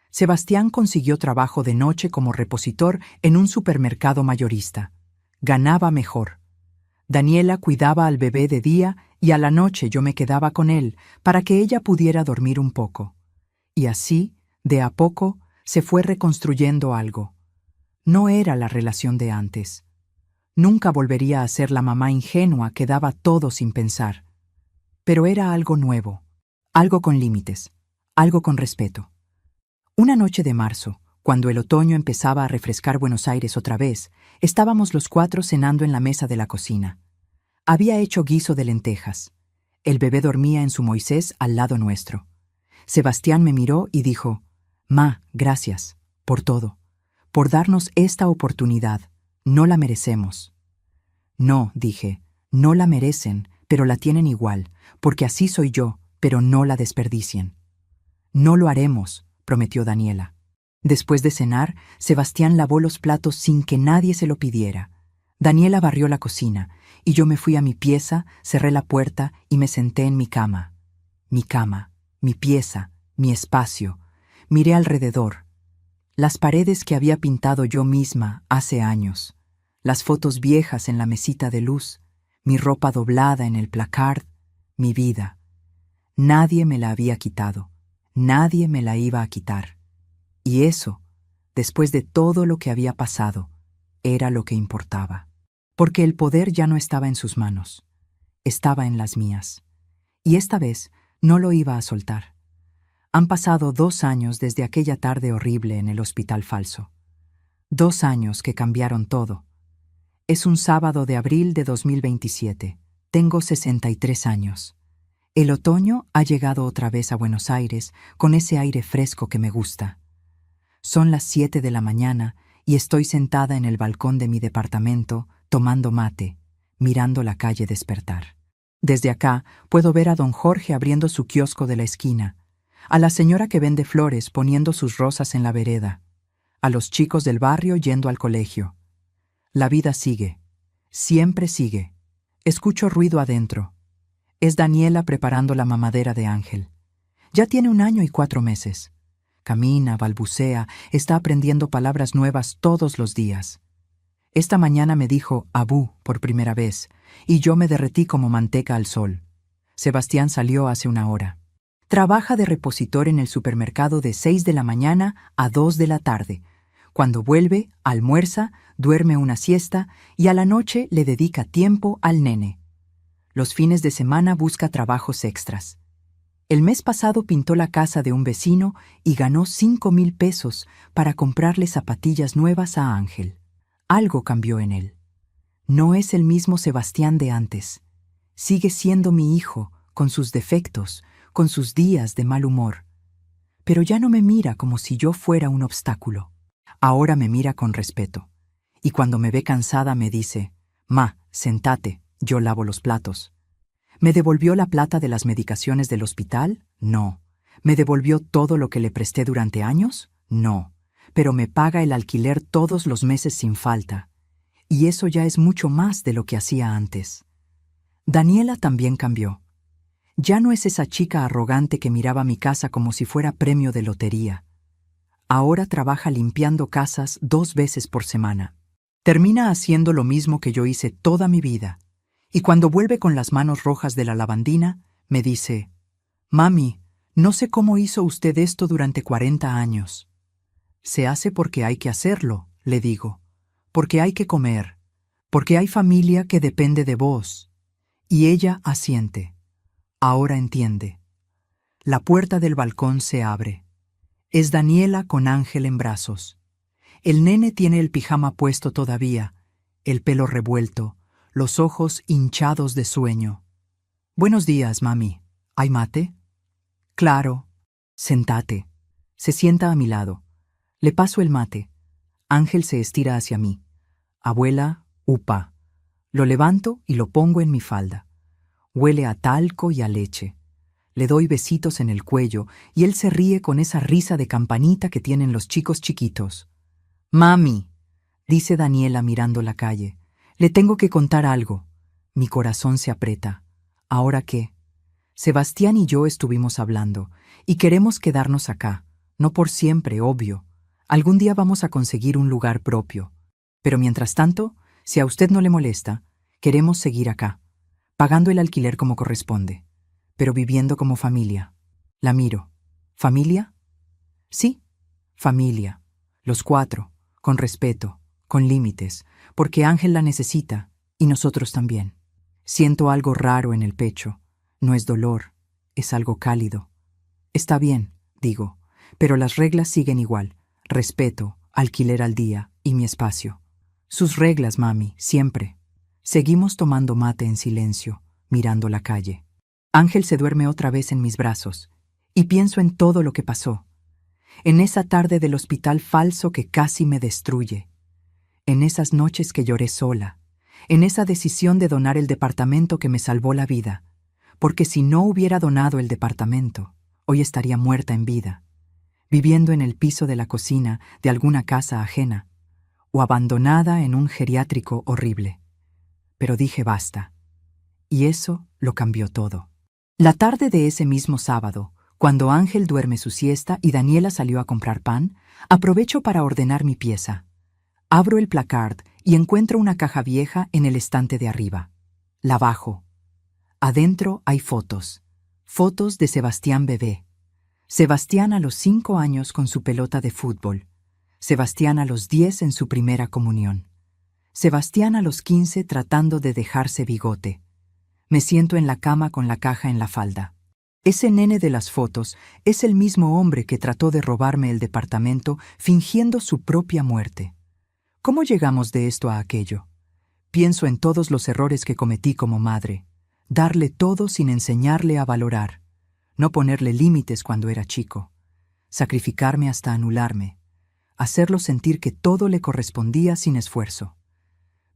Sebastián consiguió trabajo de noche como repositor en un supermercado mayorista. Ganaba mejor. Daniela cuidaba al bebé de día y a la noche yo me quedaba con él para que ella pudiera dormir un poco. Y así, de a poco, se fue reconstruyendo algo. No era la relación de antes. Nunca volvería a ser la mamá ingenua que daba todo sin pensar. Pero era algo nuevo, algo con límites, algo con respeto. Una noche de marzo, cuando el otoño empezaba a refrescar Buenos Aires otra vez, estábamos los 4 cenando en la mesa de la cocina. Había hecho guiso de lentejas. El bebé dormía en su Moisés al lado nuestro. Sebastián me miró y dijo: «Ma, gracias, por todo, por darnos esta oportunidad. No la merecemos». «No», dije, «no la merecen, pero la tienen igual, porque así soy yo, pero no la desperdicien». «No lo haremos», prometió Daniela. Después de cenar, Sebastián lavó los platos sin que nadie se lo pidiera. Daniela barrió la cocina, y yo me fui a mi pieza, cerré la puerta y me senté en mi cama. Mi cama, mi pieza, mi espacio. Miré alrededor. Las paredes que había pintado yo misma hace años. Las fotos viejas en la mesita de luz. Mi ropa doblada en el placard. Mi vida. Nadie me la había quitado. Nadie me la iba a quitar. Y eso, después de todo lo que había pasado, era lo que importaba. Porque el poder ya no estaba en sus manos. Estaba en las mías. Y esta vez no lo iba a soltar. Han pasado 2 años desde aquella tarde horrible en el Hospital Falso. 2 años que cambiaron todo. Es un sábado de abril de 2027. Tengo 63 años. El otoño ha llegado otra vez a Buenos Aires con ese aire fresco que me gusta. Son las 7 de la mañana y estoy sentada en el balcón de mi departamento tomando mate, mirando la calle despertar. Desde acá puedo ver a don Jorge abriendo su kiosco de la esquina, a la señora que vende flores poniendo sus rosas en la vereda, a los chicos del barrio yendo al colegio. La vida sigue, siempre sigue. Escucho ruido adentro. Es Daniela preparando la mamadera de Ángel. Ya tiene 1 año y 4 meses. Camina, balbucea, está aprendiendo palabras nuevas todos los días. Esta mañana me dijo abú por primera vez, y yo me derretí como manteca al sol. Sebastián salió hace 1 hora. Trabaja de repositor en el supermercado de 6 de la mañana a 2 de la tarde. Cuando vuelve, almuerza, duerme una siesta y a la noche le dedica tiempo al nene. Los fines de semana busca trabajos extras. El mes pasado pintó la casa de un vecino y ganó 5,000 pesos para comprarle zapatillas nuevas a Ángel. Algo cambió en él. No es el mismo Sebastián de antes. Sigue siendo mi hijo, con sus defectos, con sus días de mal humor. Pero ya no me mira como si yo fuera un obstáculo. Ahora me mira con respeto. Y cuando me ve cansada me dice: «Ma, sentate, yo lavo los platos». ¿Me devolvió la plata de las medicaciones del hospital? No. ¿Me devolvió todo lo que le presté durante años? No. Pero me paga el alquiler todos los meses sin falta. Y eso ya es mucho más de lo que hacía antes. Daniela también cambió. Ya no es esa chica arrogante que miraba mi casa como si fuera premio de lotería. Ahora trabaja limpiando casas 2 veces por semana. Termina haciendo lo mismo que yo hice toda mi vida. Y cuando vuelve con las manos rojas de la lavandina, me dice: «Mami, no sé cómo hizo usted esto durante 40 años». Se hace porque hay que hacerlo, le digo. Porque hay que comer. Porque hay familia que depende de vos. Y ella asiente. Ahora entiende. La puerta del balcón se abre. Es Daniela con Ángel en brazos. El nene tiene el pijama puesto todavía, el pelo revuelto, los ojos hinchados de sueño. Buenos días, mami. ¿Hay mate? Claro. Sentate. Se sienta a mi lado. Le paso el mate. Ángel se estira hacia mí. Abuela, upa. Lo levanto y lo pongo en mi falda. Huele a talco y a leche. Le doy besitos en el cuello y él se ríe con esa risa de campanita que tienen los chicos chiquitos. Mami, dice Daniela mirando la calle, le tengo que contar algo. Mi corazón se aprieta. ¿Ahora qué? Sebastián y yo estuvimos hablando y queremos quedarnos acá, no por siempre, obvio. Algún día vamos a conseguir un lugar propio. Pero mientras tanto, si a usted no le molesta, queremos seguir acá, pagando el alquiler como corresponde, pero viviendo como familia. La miro. ¿Familia? Sí, familia. Los 4, con respeto, con límites, porque Ángel la necesita y nosotros también. Siento algo raro en el pecho. No es dolor, es algo cálido. Está bien, digo, pero las reglas siguen igual. Respeto, alquiler al día y mi espacio. Sus reglas, mami, siempre. Seguimos tomando mate en silencio, mirando la calle. Ángel se duerme otra vez en mis brazos, y pienso en todo lo que pasó. En esa tarde del hospital falso que casi me destruye. En esas noches que lloré sola. En esa decisión de donar el departamento que me salvó la vida. Porque si no hubiera donado el departamento, hoy estaría muerta en vida, viviendo en el piso de la cocina de alguna casa ajena, o abandonada en un geriátrico horrible. Pero dije basta, y eso lo cambió todo. La tarde de ese mismo sábado, cuando Ángel duerme su siesta y Daniela salió a comprar pan, aprovecho para ordenar mi pieza. Abro el placard y encuentro una caja vieja en el estante de arriba. La bajo. Adentro hay fotos. Fotos de Sebastián bebé. Sebastián a los 5 años con su pelota de fútbol. Sebastián a los 10 en su primera comunión. Sebastián a los 15 tratando de dejarse bigote. Me siento en la cama con la caja en la falda. Ese nene de las fotos es el mismo hombre que trató de robarme el departamento fingiendo su propia muerte. ¿Cómo llegamos de esto a aquello? Pienso en todos los errores que cometí como madre. Darle todo sin enseñarle a valorar. No ponerle límites cuando era chico. Sacrificarme hasta anularme. Hacerlo sentir que todo le correspondía sin esfuerzo.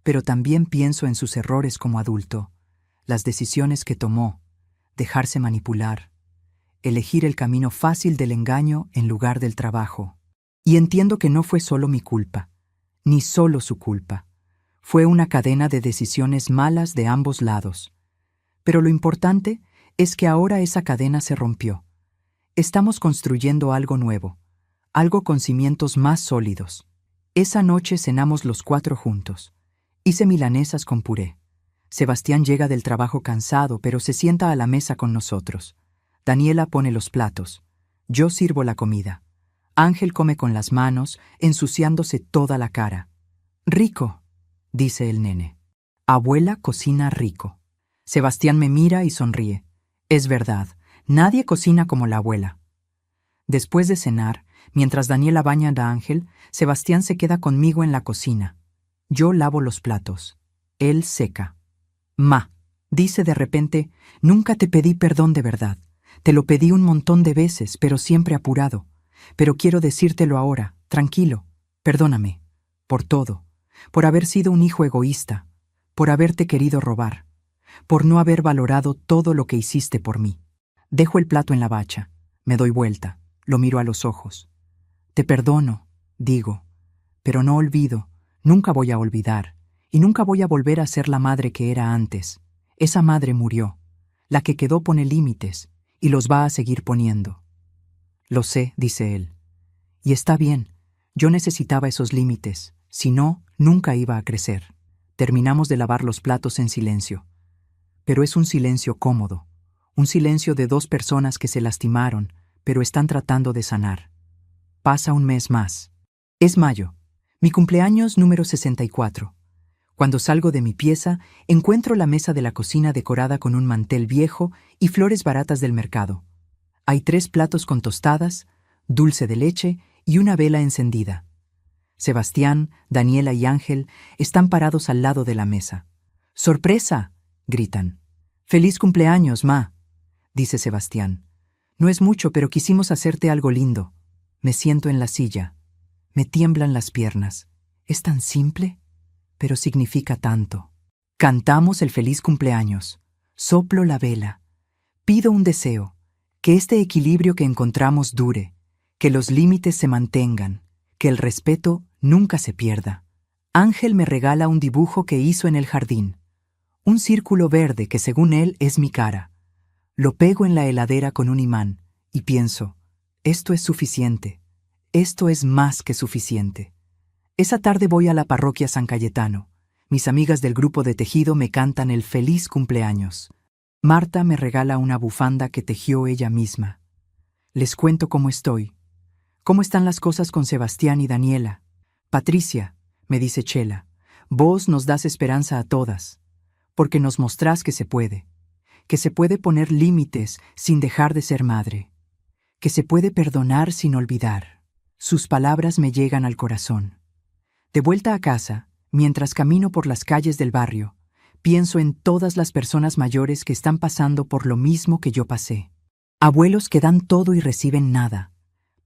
Pero también pienso en sus errores como adulto, las decisiones que tomó, dejarse manipular, elegir el camino fácil del engaño en lugar del trabajo. Y entiendo que no fue solo mi culpa, ni solo su culpa. Fue una cadena de decisiones malas de ambos lados. Pero lo importante es que ahora esa cadena se rompió. Estamos construyendo algo nuevo, algo con cimientos más sólidos. Esa noche cenamos los 4 juntos. Hice milanesas con puré. Sebastián llega del trabajo cansado, pero se sienta a la mesa con nosotros. Daniela pone los platos. Yo sirvo la comida. Ángel come con las manos, ensuciándose toda la cara. Rico, dice el nene. Abuela cocina rico. Sebastián me mira y sonríe. Es verdad, nadie cocina como la abuela. Después de cenar, mientras Daniela baña a Ángel, Sebastián se queda conmigo en la cocina. Yo lavo los platos. Él seca. Ma, dice de repente, nunca te pedí perdón de verdad. Te lo pedí un montón de veces, pero siempre apurado. Pero quiero decírtelo ahora, tranquilo. Perdóname. Por todo. Por haber sido un hijo egoísta. Por haberte querido robar. Por no haber valorado todo lo que hiciste por mí. Dejo el plato en la bacha. Me doy vuelta. Lo miro a los ojos. Te perdono, digo. Pero no olvido. Nunca voy a olvidar. Y nunca voy a volver a ser la madre que era antes. Esa madre murió. La que quedó pone límites. Y los va a seguir poniendo. Lo sé, dice él. Y está bien. Yo necesitaba esos límites. Si no, nunca iba a crecer. Terminamos de lavar los platos en silencio. Pero es un silencio cómodo. Un silencio de 2 personas que se lastimaron, pero están tratando de sanar. Pasa un mes más. Es mayo, mi cumpleaños número 64. Cuando salgo de mi pieza, encuentro la mesa de la cocina decorada con un mantel viejo y flores baratas del mercado. Hay 3 platos con tostadas, dulce de leche y una vela encendida. Sebastián, Daniela y Ángel están parados al lado de la mesa. ¡Sorpresa!, gritan. «¡Feliz cumpleaños, ma!», dice Sebastián. «No es mucho, pero quisimos hacerte algo lindo». Me siento en la silla. Me tiemblan las piernas. Es tan simple, pero significa tanto. Cantamos el feliz cumpleaños. Soplo la vela. Pido un deseo. Que este equilibrio que encontramos dure. Que los límites se mantengan. Que el respeto nunca se pierda. Ángel me regala un dibujo que hizo en el jardín. Un círculo verde que según él es mi cara. Lo pego en la heladera con un imán y pienso, esto es suficiente. Esto es más que suficiente. Esa tarde voy a la parroquia San Cayetano. Mis amigas del grupo de tejido me cantan el feliz cumpleaños. Marta me regala una bufanda que tejió ella misma. Les cuento cómo estoy. ¿Cómo están las cosas con Sebastián y Daniela? Patricia, me dice Chela, vos nos das esperanza a todas, porque nos mostrás que se puede poner límites sin dejar de ser madre, que se puede perdonar sin olvidar. Sus palabras me llegan al corazón. De vuelta a casa, mientras camino por las calles del barrio, pienso en todas las personas mayores que están pasando por lo mismo que yo pasé. Abuelos que dan todo y reciben nada.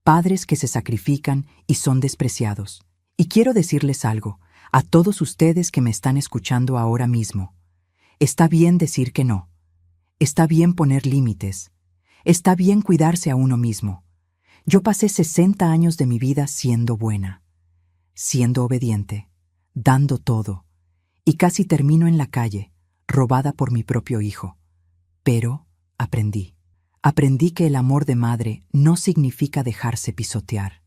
Padres que se sacrifican y son despreciados. Y quiero decirles algo, a todos ustedes que me están escuchando ahora mismo. Está bien decir que no. Está bien poner límites. Está bien cuidarse a uno mismo. Yo pasé 60 años de mi vida siendo buena, siendo obediente, dando todo, y casi termino en la calle, robada por mi propio hijo. Pero aprendí. Aprendí que el amor de madre no significa dejarse pisotear,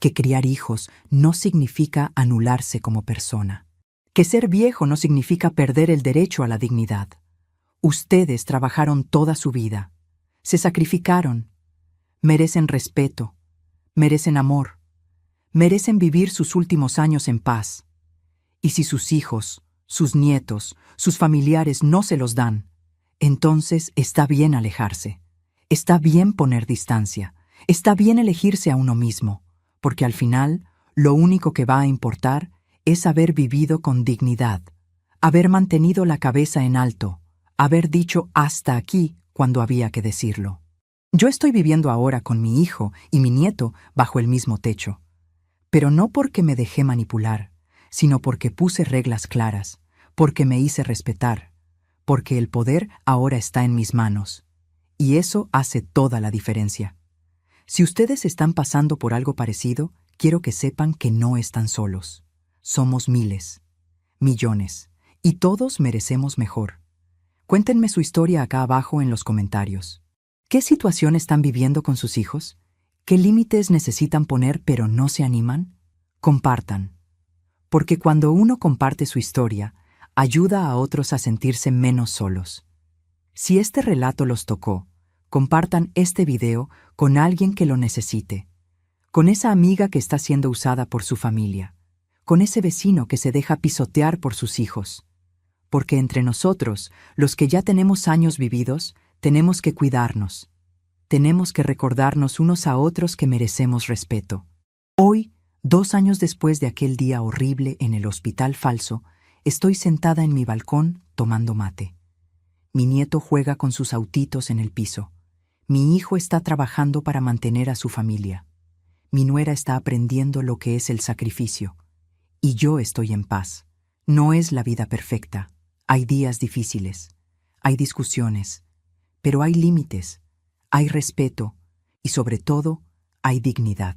que criar hijos no significa anularse como persona, que ser viejo no significa perder el derecho a la dignidad. Ustedes trabajaron toda su vida, se sacrificaron, merecen respeto, merecen amor, merecen vivir sus últimos años en paz. Y si sus hijos, sus nietos, sus familiares no se los dan, entonces está bien alejarse, está bien poner distancia, está bien elegirse a uno mismo, porque al final lo único que va a importar es haber vivido con dignidad, haber mantenido la cabeza en alto, haber dicho hasta aquí cuando había que decirlo. Yo estoy viviendo ahora con mi hijo y mi nieto bajo el mismo techo, pero no porque me dejé manipular, sino porque puse reglas claras, porque me hice respetar, porque el poder ahora está en mis manos, y eso hace toda la diferencia. Si ustedes están pasando por algo parecido, quiero que sepan que no están solos. Somos miles, millones, y todos merecemos mejor. Cuéntenme su historia acá abajo en los comentarios. ¿Qué situación están viviendo con sus hijos? ¿Qué límites necesitan poner pero no se animan? Compartan. Porque cuando uno comparte su historia, ayuda a otros a sentirse menos solos. Si este relato los tocó, compartan este video con alguien que lo necesite, con esa amiga que está siendo usada por su familia, con ese vecino que se deja pisotear por sus hijos. Porque entre nosotros, los que ya tenemos años vividos, tenemos que cuidarnos. Tenemos que recordarnos unos a otros que merecemos respeto. Hoy, 2 años después de aquel día horrible en el hospital falso, estoy sentada en mi balcón tomando mate. Mi nieto juega con sus autitos en el piso. Mi hijo está trabajando para mantener a su familia. Mi nuera está aprendiendo lo que es el sacrificio. Y yo estoy en paz. No es la vida perfecta. Hay días difíciles. Hay discusiones. Pero hay límites. Hay respeto. Y sobre todo, hay dignidad.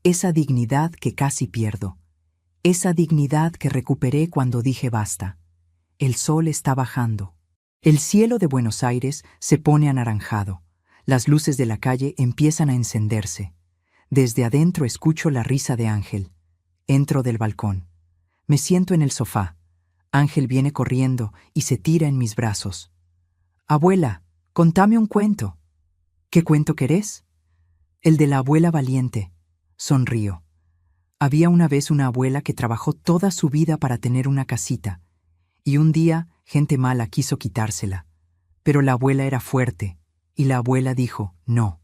Esa dignidad que casi pierdo. Esa dignidad que recuperé cuando dije basta. El sol está bajando. El cielo de Buenos Aires se pone anaranjado. Las luces de la calle empiezan a encenderse. Desde adentro escucho la risa de Ángel. Entro del balcón. Me siento en el sofá. Ángel viene corriendo y se tira en mis brazos. «Abuela, contame un cuento». «¿Qué cuento querés?» «El de la abuela valiente». Sonrío. Había una vez una abuela que trabajó toda su vida para tener una casita, y un día gente mala quiso quitársela. Pero la abuela era fuerte, y la abuela dijo, no.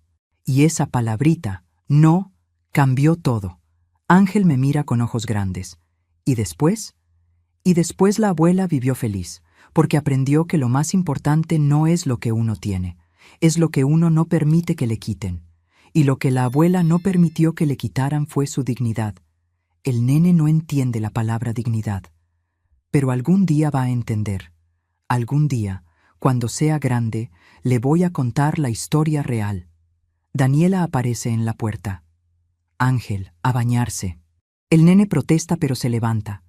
Y esa palabrita, no, cambió todo. Ángel me mira con ojos grandes. ¿Y después? Y después la abuela vivió feliz, porque aprendió que lo más importante no es lo que uno tiene, es lo que uno no permite que le quiten. Y lo que la abuela no permitió que le quitaran fue su dignidad. El nene no entiende la palabra dignidad, pero algún día va a entender. Algún día, cuando sea grande, le voy a contar la historia real. Daniela aparece en la puerta. Ángel, a bañarse. El nene protesta pero se levanta.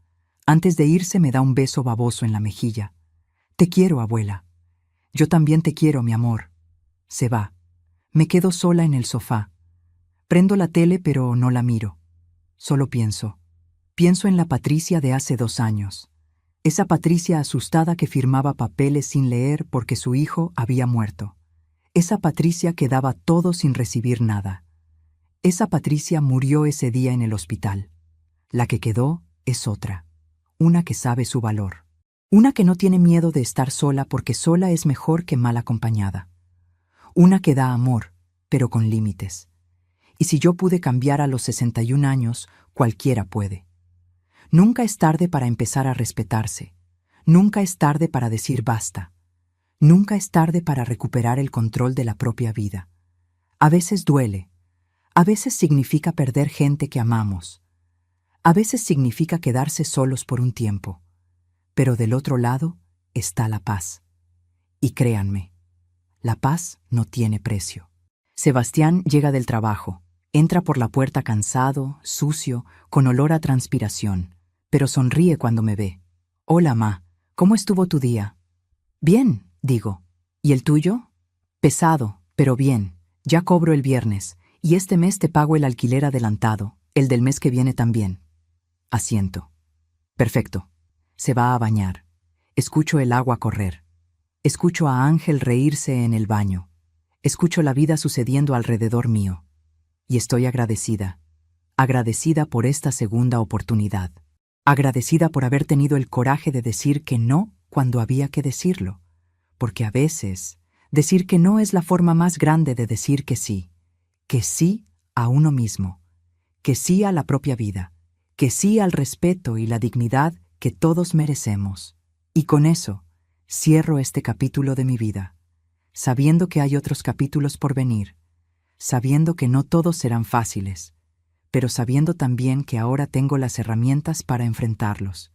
Antes de irse me da un beso baboso en la mejilla. Te quiero, abuela. Yo también te quiero, mi amor. Se va. Me quedo sola en el sofá. Prendo la tele pero no la miro. Solo pienso. Pienso en la Patricia de hace 2 años. Esa Patricia asustada que firmaba papeles sin leer porque su hijo había muerto. Esa Patricia que daba todo sin recibir nada. Esa Patricia murió ese día en el hospital. La que quedó es otra. Una que sabe su valor. Una que no tiene miedo de estar sola porque sola es mejor que mal acompañada. Una que da amor, pero con límites. Y si yo pude cambiar a los 61 años, cualquiera puede. Nunca es tarde para empezar a respetarse. Nunca es tarde para decir basta. Nunca es tarde para recuperar el control de la propia vida. A veces duele. A veces significa perder gente que amamos. A veces significa quedarse solos por un tiempo. Pero del otro lado está la paz. Y créanme, la paz no tiene precio. Sebastián llega del trabajo. Entra por la puerta cansado, sucio, con olor a transpiración, pero sonríe cuando me ve. Hola, ma, ¿cómo estuvo tu día? Bien, digo. ¿Y el tuyo? Pesado, pero bien. Ya cobro el viernes, y este mes te pago el alquiler adelantado, el del mes que viene también. Asiento. Perfecto. Se va a bañar. Escucho el agua correr. Escucho a Ángel reírse en el baño. Escucho la vida sucediendo alrededor mío. Y estoy agradecida. Agradecida por esta segunda oportunidad. Agradecida por haber tenido el coraje de decir que no cuando había que decirlo. Porque a veces, decir que no es la forma más grande de decir que sí. Que sí a uno mismo. Que sí a la propia vida. Que sí al respeto y la dignidad que todos merecemos. Y con eso, cierro este capítulo de mi vida, sabiendo que hay otros capítulos por venir, sabiendo que no todos serán fáciles, pero sabiendo también que ahora tengo las herramientas para enfrentarlos,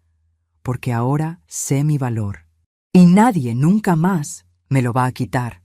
porque ahora sé mi valor, y nadie nunca más me lo va a quitar.